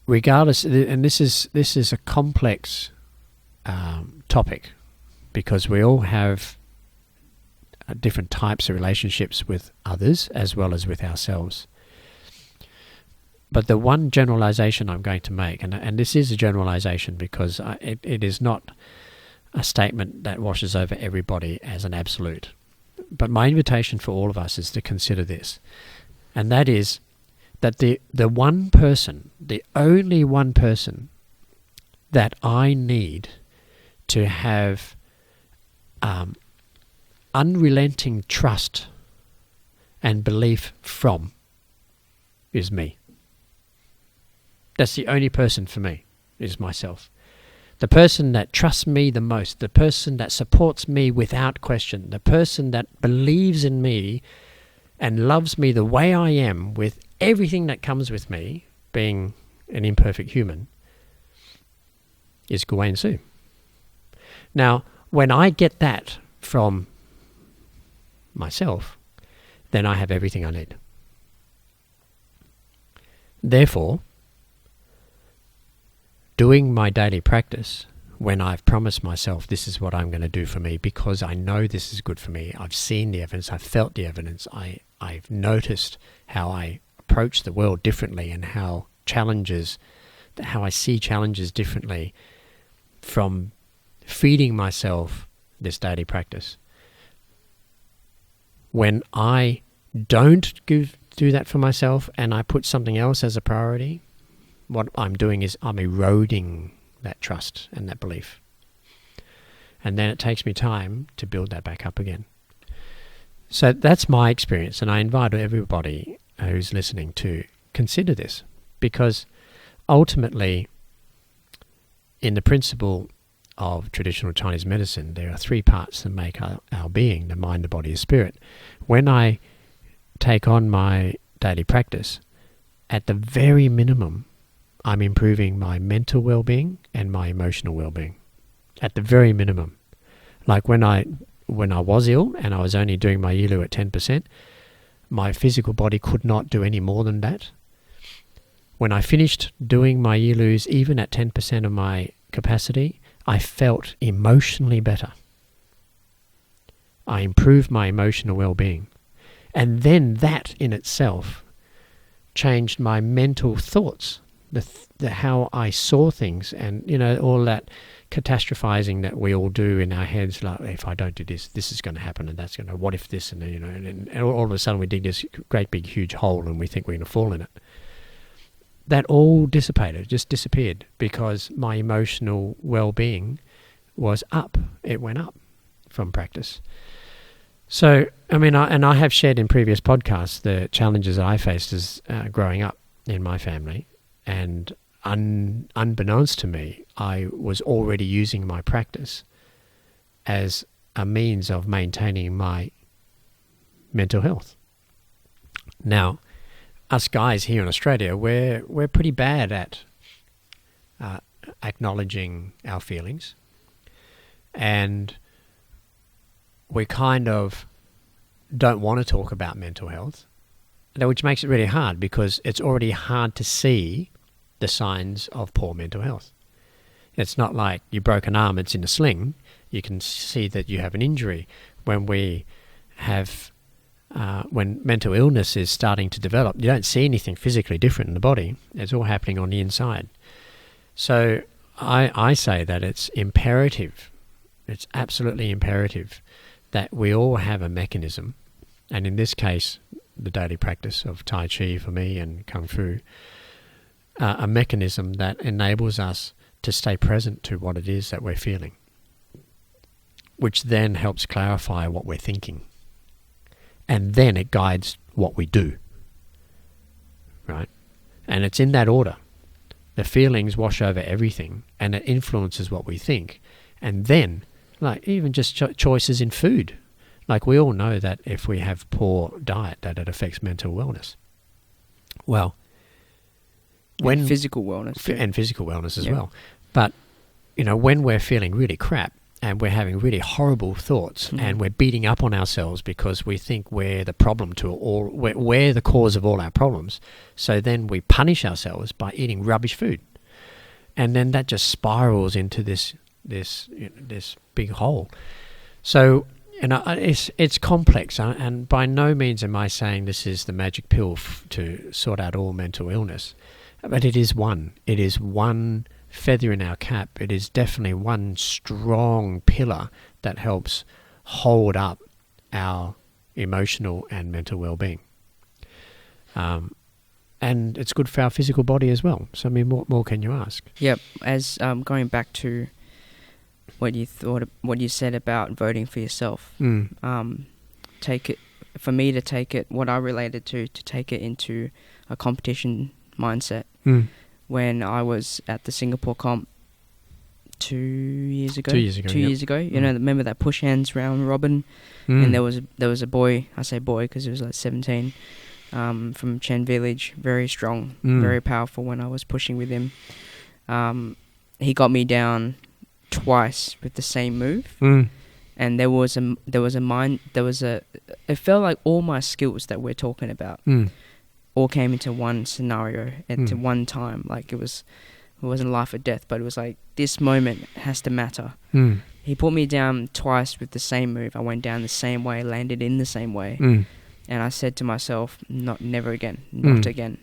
regardless, and this is a complex topic, because we all have different types of relationships with others as well as with ourselves. But the one generalization I'm going to make, and this is a generalization because it is not a statement that washes over everybody as an absolute. But my invitation for all of us is to consider this, and that is that the one person, the only one person that I need to have unrelenting trust and belief from is me. That's the only person for me, is myself. The person that trusts me the most, the person that supports me without question, the person that believes in me and loves me the way I am with everything that comes with me, being an imperfect human, is Gawain Su. Now, when I get that from myself, then I have everything I need. Therefore, doing my daily practice when I've promised myself this is what I'm going to do for me because I know this is good for me, I've seen the evidence, I've felt the evidence, I've noticed how I approach the world differently and how I see challenges differently from feeding myself this daily practice. When I don't do that for myself and I put something else as a priority, what I'm doing is I'm eroding that trust and that belief. And then it takes me time to build that back up again. So that's my experience, and I invite everybody who's listening to consider this, because ultimately, in the principle of traditional Chinese medicine, there are 3 parts that make our being, the mind, the body, the spirit. When I take on my daily practice, at the very minimum, I'm improving my mental well-being and my emotional well-being. At the very minimum. Like when I was ill and I was only doing my Yilu at 10%, my physical body could not do any more than that. When I finished doing my Yilus, even at 10% of my capacity, I felt emotionally better. I improved my emotional well-being. And then that in itself changed my mental thoughts, the how I saw things, and all that catastrophizing that we all do in our heads, like, if I don't do this, this is going to happen, and that's going to, what if this, and and all of a sudden we dig this great big huge hole and we think we're going to fall in it. That all dissipated, just disappeared, because my emotional well-being was up. It went up from practice. So, I have shared in previous podcasts the challenges I faced as growing up in my family, and unbeknownst to me, I was already using my practice as a means of maintaining my mental health. Now, us guys here in Australia, we're pretty bad at acknowledging our feelings, and we kind of don't want to talk about mental health, which makes it really hard, because it's already hard to see the signs of poor mental health. It's not like you broke an arm, it's in a sling. You can see that you have an injury. When we have, when mental illness is starting to develop, you don't see anything physically different in the body. It's all happening on the inside. So I say that it's imperative, it's absolutely imperative that we all have a mechanism, and in this case, the daily practice of Tai Chi for me and Kung Fu, a mechanism that enables us to stay present to what it is that we're feeling, which then helps clarify what we're thinking. And then it guides what we do, right? And it's in that order. The feelings wash over everything, and it influences what we think. And then, like even just choices in food. Like we all know that if we have poor diet, that it affects mental wellness. Well, when physical wellness too. And physical wellness as well. But when we're feeling really crap and we're having really horrible thoughts and we're beating up on ourselves because we think we're the problem or we're the cause of all our problems, so then we punish ourselves by eating rubbish food, and then that just spirals into this big hole. So it's complex, and by no means am I saying this is the magic pill to sort out all mental illness. But it is one. It is one feather in our cap. It is definitely one strong pillar that helps hold up our emotional and mental well-being. And it's good for our physical body as well. So, what more can you ask? Yep. As going back to what you said about voting for yourself. Take it, for me to take it, what I related to take it into a competition mindset. When I was at the Singapore comp 2 years ago. 2 years ago. 2 years ago. Remember that push hands round robin? And there was a boy, I say boy because he was like 17, from Chen Village, very strong, very powerful when I was pushing with him. He got me down twice with the same move. And it felt like all my skills that we're talking about all came into one scenario at one time. Like it wasn't life or death, but it was like this moment has to matter. He put me down twice with the same move. I went down the same way, landed in the same way, and I said to myself, never again, not again.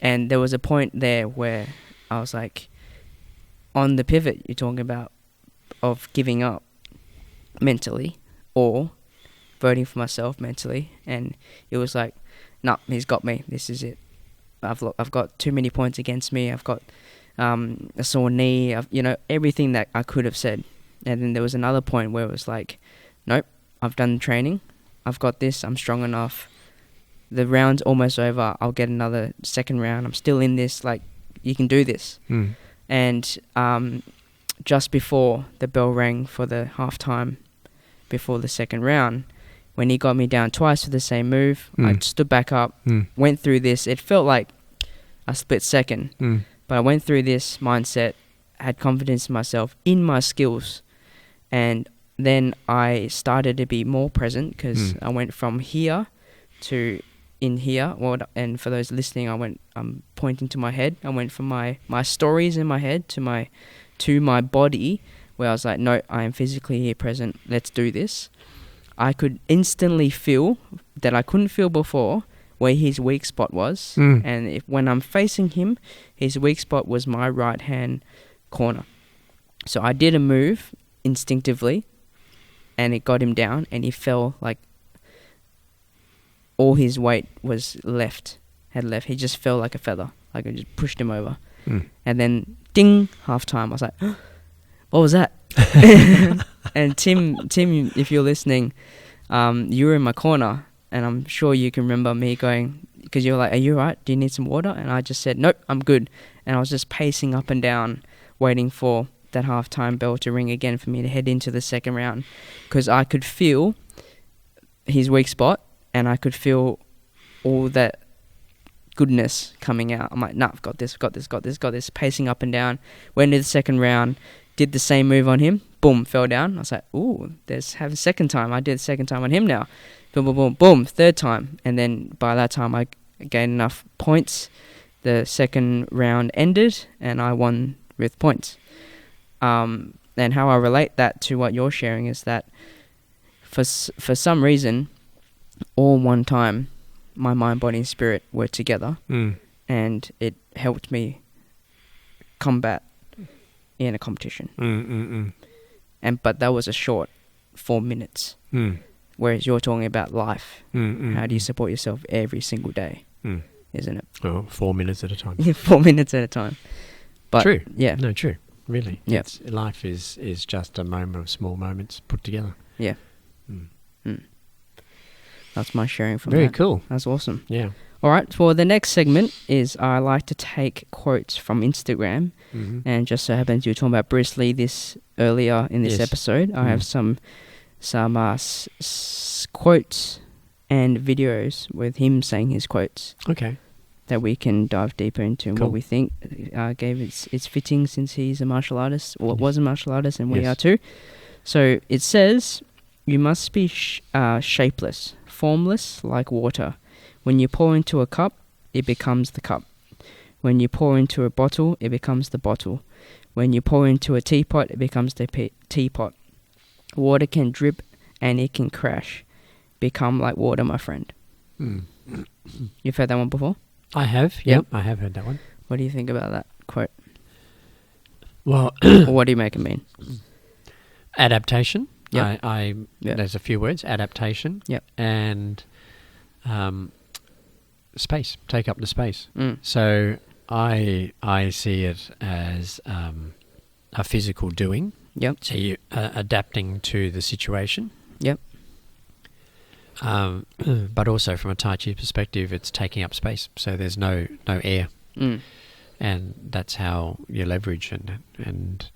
And there was a point there where I was like, on the pivot you're talking about of giving up mentally or voting for myself mentally, and it was like, no, he's got me. This is it. I've got too many points against me. I've got a sore knee. Everything that I could have said. And then there was another point where it was like, nope, I've done the training. I've got this. I'm strong enough. The round's almost over. I'll get another second round. I'm still in this. Like, you can do this. And just before the bell rang for the halftime, before the second round, when he got me down twice for the same move, I stood back up, went through this. It felt like a split second, but I went through this mindset, had confidence in myself, in my skills, and then I started to be more present because I went from here to in here. And for those listening, I'm pointing to my head. I went from my stories in my head to my body, where I was like, no, I am physically here present. Let's do this. I could instantly feel that I couldn't feel before where his weak spot was. And when I'm facing him, his weak spot was my right hand corner. So I did a move instinctively, and it got him down, and he fell like all his weight was had left. He just fell like a feather. Like I just pushed him over. And then ding, half time. I was like, what was that? And Tim, if you're listening, you were in my corner, and I'm sure you can remember me going, because you were like, are you all right? Do you need some water? And I just said, nope, I'm good. And I was just pacing up and down, waiting for that half-time bell to ring again for me to head into the second round, because I could feel his weak spot, and I could feel all that goodness coming out. I'm like, nah, I've got this, pacing up and down. Went into the second round, did the same move on him, boom, fell down. I was like, ooh, have a second time. I did the second time on him now. Boom, boom, boom, boom, third time. And then by that time, I gained enough points. The second round ended, and I won with points. And how I relate that to what you're sharing is that for some reason, all one time, my mind, body, and spirit were together, and it helped me combat in a competition. But that was a short 4 minutes. Whereas you're talking about life. How do you support yourself every single day? Isn't it? Oh, 4 minutes at a time. Yeah, 4 minutes at a time. But true. Yeah. No, true. Really. Yeah. Life is just a moment of small moments put together. Yeah. That's my sharing from Very that. cool. That's awesome. Yeah. All right. For the next segment is I like to take quotes from Instagram. And just so happens you were talking about Bruce Lee earlier in this episode. I have some quotes and videos with him saying his quotes. Okay. That we can dive deeper into and Cool. what we think gave it's fitting since he's a martial artist, or was a martial artist, and we Yes. are too. So it says, you must be shapeless, formless like water. When you pour into a cup, it becomes the cup. When you pour into a bottle, it becomes the bottle. When you pour into a teapot, it becomes the teapot. Water can drip and it can crash. Become like water, my friend. You've heard that one before? I have. Yep. I have heard that one. What do you think about that quote? Well, Or what do you make it mean? adaptation. Yep. There's a few words. Adaptation. Yep. And space. Take up the space. Mm. So I see it as a physical doing. Yep. So you adapting to the situation. Yep. But also from a Tai Chi perspective, it's taking up space. So there's no air. Mm. And that's how you leverage and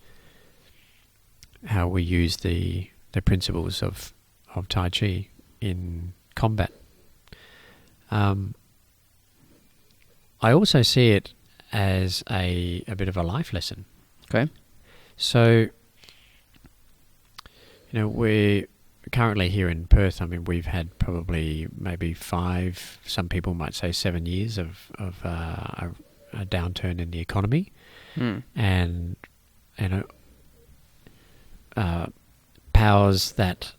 how we use the principles of Tai Chi in combat. I also see it as a bit of a life lesson. Okay. So, we're currently here in Perth. I mean, we've had probably maybe 5, some people might say 7 years of a downturn in the economy. And powers that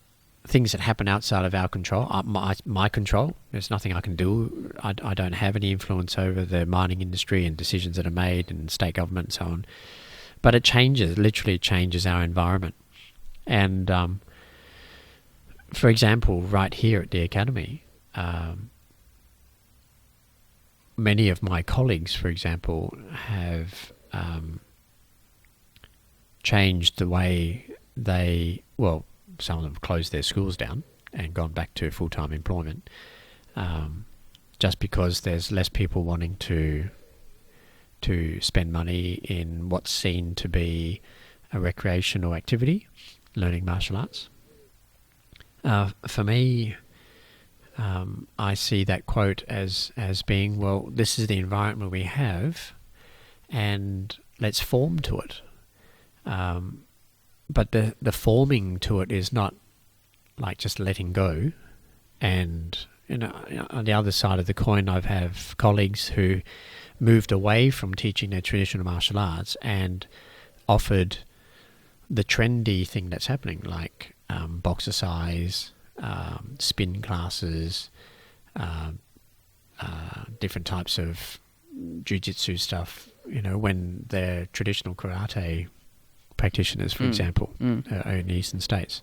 things that happen outside of our control, my control. There's nothing I can do. I don't have any influence over the mining industry and decisions that are made in state government and so on. But it literally changes our environment. And for example, right here at the Academy, many of my colleagues, for example, have changed the way some of them have closed their schools down and gone back to full-time employment, just because there's less people wanting to spend money in what's seen to be a recreational activity, learning martial arts. For me, I see that quote as being, well, this is the environment we have, and let's form to it. But the forming to it is not like just letting go. And on the other side of the coin, I have colleagues who moved away from teaching their traditional martial arts and offered the trendy thing that's happening, like boxercise, spin classes, different types of jiu-jitsu stuff, when they're traditional karate practitioners, for example, in the Eastern States.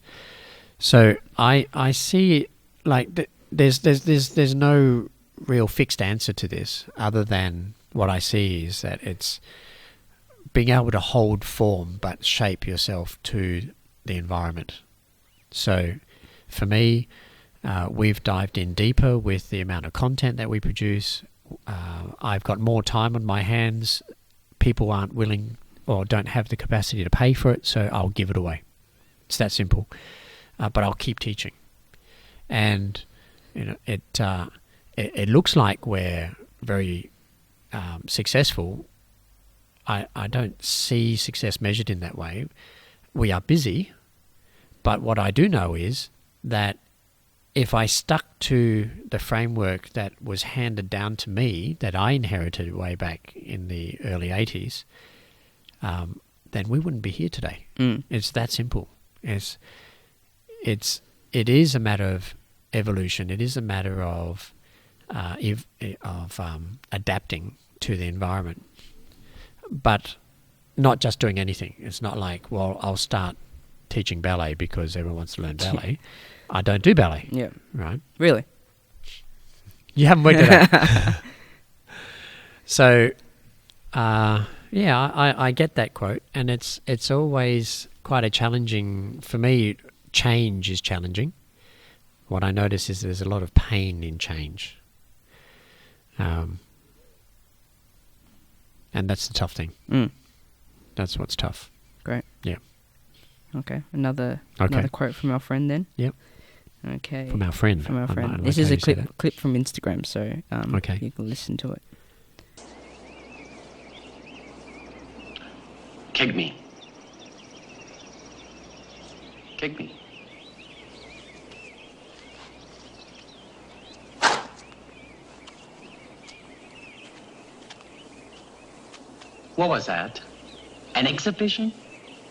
So I see like there's no real fixed answer to this, other than what I see is that it's being able to hold form but shape yourself to the environment. So for me, we've dived in deeper with the amount of content that we produce. I've got more time on my hands. People aren't willing or don't have the capacity to pay for it, so I'll give it away. It's that simple. But I'll keep teaching. And it looks like we're very successful. I don't see success measured in that way. We are busy, but what I do know is that if I stuck to the framework that was handed down to me, that I inherited way back in the early 80s, then we wouldn't be here today. It's that simple. It is a matter of evolution. It is a matter of adapting to the environment, but not just doing anything. It's not like, well, I'll start teaching ballet because everyone wants to learn ballet. I don't do ballet. Yeah. Right. Really? You haven't worked it out. So, I get that quote, and it's always quite a challenging, for me, change is challenging. What I notice is there's a lot of pain in change. And that's the tough thing. That's what's tough. Great. Yeah. Okay. Another quote from our friend then. Yep. Okay. From our friend. From our friend. I This like is how a you say that. clip from Instagram, so Okay. you can listen to it. Kick me. Kick me. What was that? An exhibition?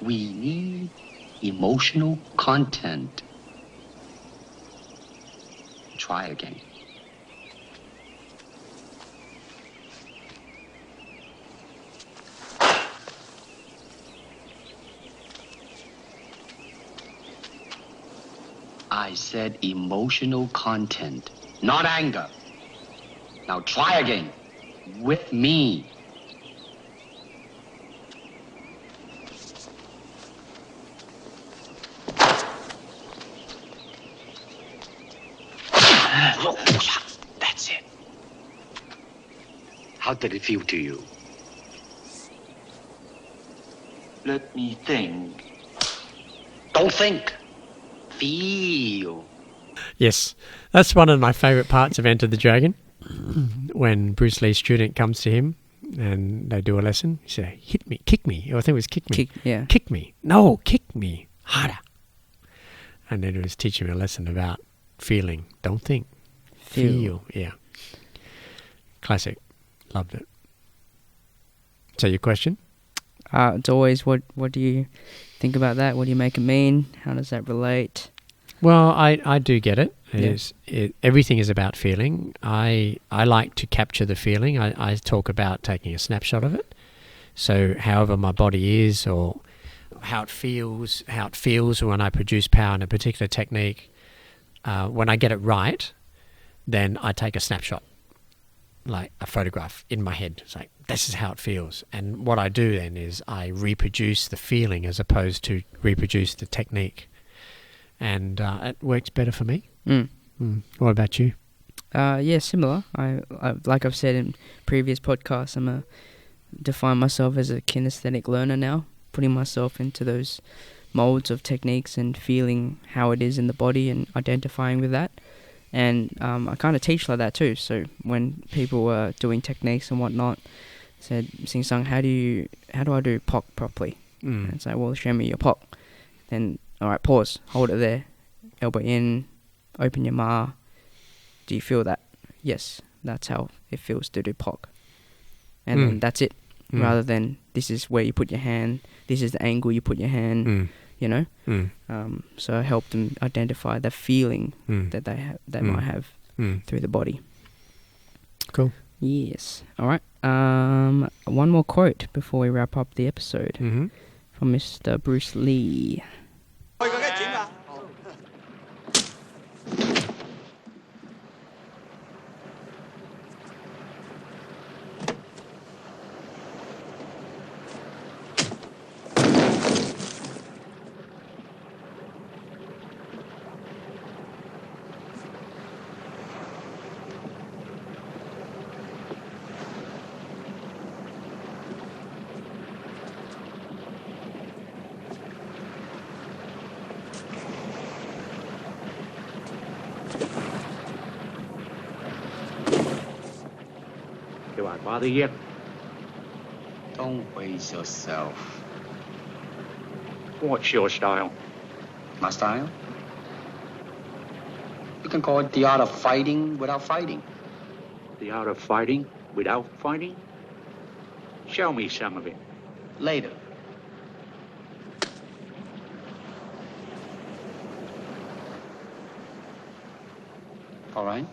We need emotional content. Try again. I said emotional content, not anger. Now try again. With me. That's it. How did it feel to you? Let me think. Don't think. Feel. Yes, that's one of my favourite parts of Enter the Dragon. When Bruce Lee's student comes to him and they do a lesson, he says, hit me, kick me. Or I think it was kick me. Kick me. No, kick me harder. And then it was teaching me a lesson about feeling. Don't think. Feel. Yeah. Classic. Loved it. So your question? It's always, what do you think about that? What do you make it mean? How does that relate? Well, I do get it. Everything is about feeling. I like to capture the feeling. I talk about taking a snapshot of it. So however my body is, or how it feels when I produce power in a particular technique, when I get it right, then I take a snapshot, like a photograph in my head. It's like, this is how it feels. And what I do then is I reproduce the feeling as opposed to reproduce the technique. And it works better for me. What about you? Yeah, similar. I like I've said in previous podcasts, define myself as a kinesthetic learner now, putting myself into those molds of techniques and feeling how it is in the body and identifying with that. And I kind of teach like that too. So when people were doing techniques and whatnot, said, Sing Sung, how do I do POC properly? And it's like, well, show me your POC. Then, all right, pause, hold it there, elbow in, open your ma. Do you feel that? Yes, that's how it feels to do POC. And then that's it. Rather than, this is where you put your hand, this is the angle you put your hand, you know? So I help them identify the feeling that they might have through the body. Cool. Yes. All right. One more quote before we wrap up the episode Mm-hmm. from Mr. Bruce Lee. 你話掛啲益， Don't waste yourself. What's your style? My style? You can call it the art of fighting without fighting. The art of fighting without fighting? Show me some of it. Later. All right.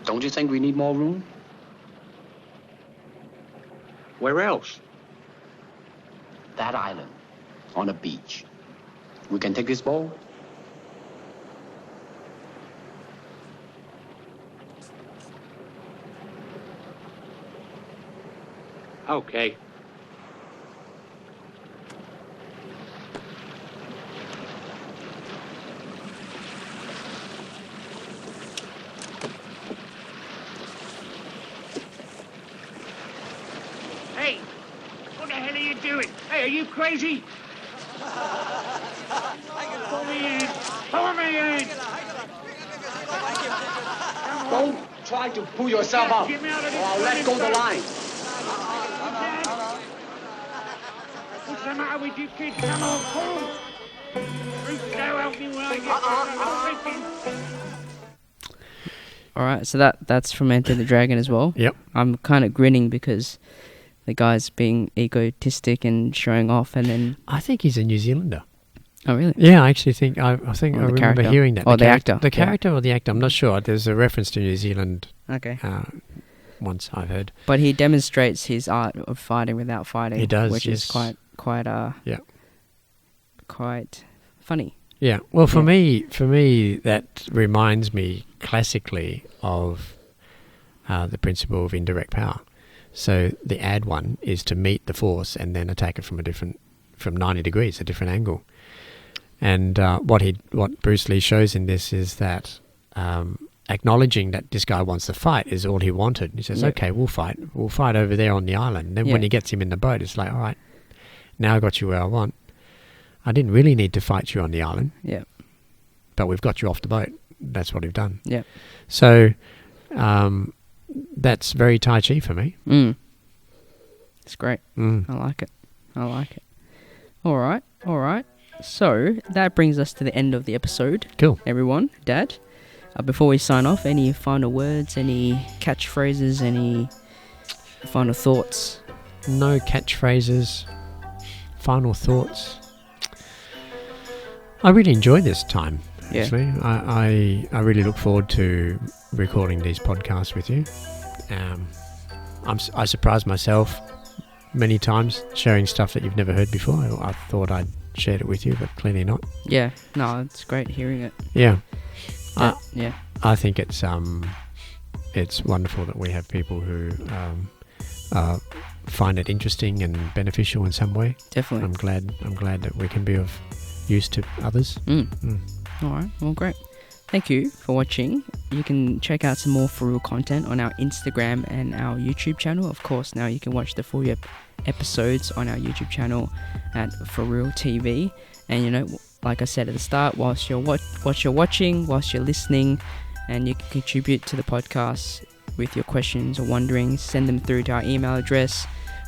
Don't you think we need more room? Where else? That island, on a beach. We can take this boat. Okay. Hey, what the hell are you doing? Hey, are you crazy? Pull me in. Pull me in. Don't try to pull yourself up, Get me out of or this I'll let go the bloody line. What's the matter with you kids? Come on, pull. Bruce, now help me when I get All right, so that's from Enter the Dragon as well. Yep. I'm kind of grinning because the guy's being egotistic and showing off, and then I think he's a New Zealander. oh really? Yeah, I actually think I think Or I the remember character. hearing that. Or the charac- actor. The Yeah. character or the actor, I'm not sure. There's a reference to New Zealand Okay. once I've heard. But he demonstrates his art of fighting without fighting. He does, which is yes. quite Yeah. quite funny. Yeah. Well, for Yeah. me, that reminds me classically of the principle of indirect power. So the add one is to meet the force and then attack it from 90 degrees, a different angle. And what Bruce Lee shows in this is that acknowledging that this guy wants to fight is all he wanted. He says, Yeah. "Okay, we'll fight over there on the island." Then when Yeah. he gets him in the boat, it's like, "All right, now I got you where I want. I didn't really need to fight you on the island, Yeah. but we've got you off the boat." That's what we've done. Yeah. So that's very Tai Chi for me. It's great. Mm. I like it. All right. So that brings us to the end of the episode. Cool. Everyone, Dad, before we sign off, any final words, any catchphrases, any final thoughts? No catchphrases. Final thoughts. I really enjoy this time. Yeah. Actually, I really look forward to recording these podcasts with you. I surprised myself many times sharing stuff that you've never heard before. I thought I'd shared it with you, but clearly not. Yeah. No, it's great hearing it. Yeah. Yeah. I think it's wonderful that we have people who find it interesting and beneficial in some way. Definitely. I'm glad that we can be of use to others. All right. Well, great. Thank you for watching. You can check out some more FuReel content on our Instagram and our YouTube channel. Of course, now you can watch the full episodes on our YouTube channel at FuReel TV. And, you know, like I said at the start, whilst you're watching, whilst you're listening, and you can contribute to the podcast with your questions or wonderings, send them through to our email address,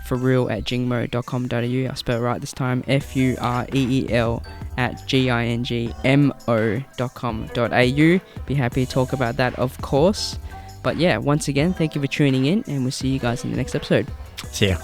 FuReel@jingmo.com.au. I'll spell it right this time, FuReel@GINGMO.com.au. Be happy to talk about that, of course. But yeah, once again, thank you for tuning in, and we'll see you guys in the next episode. See ya.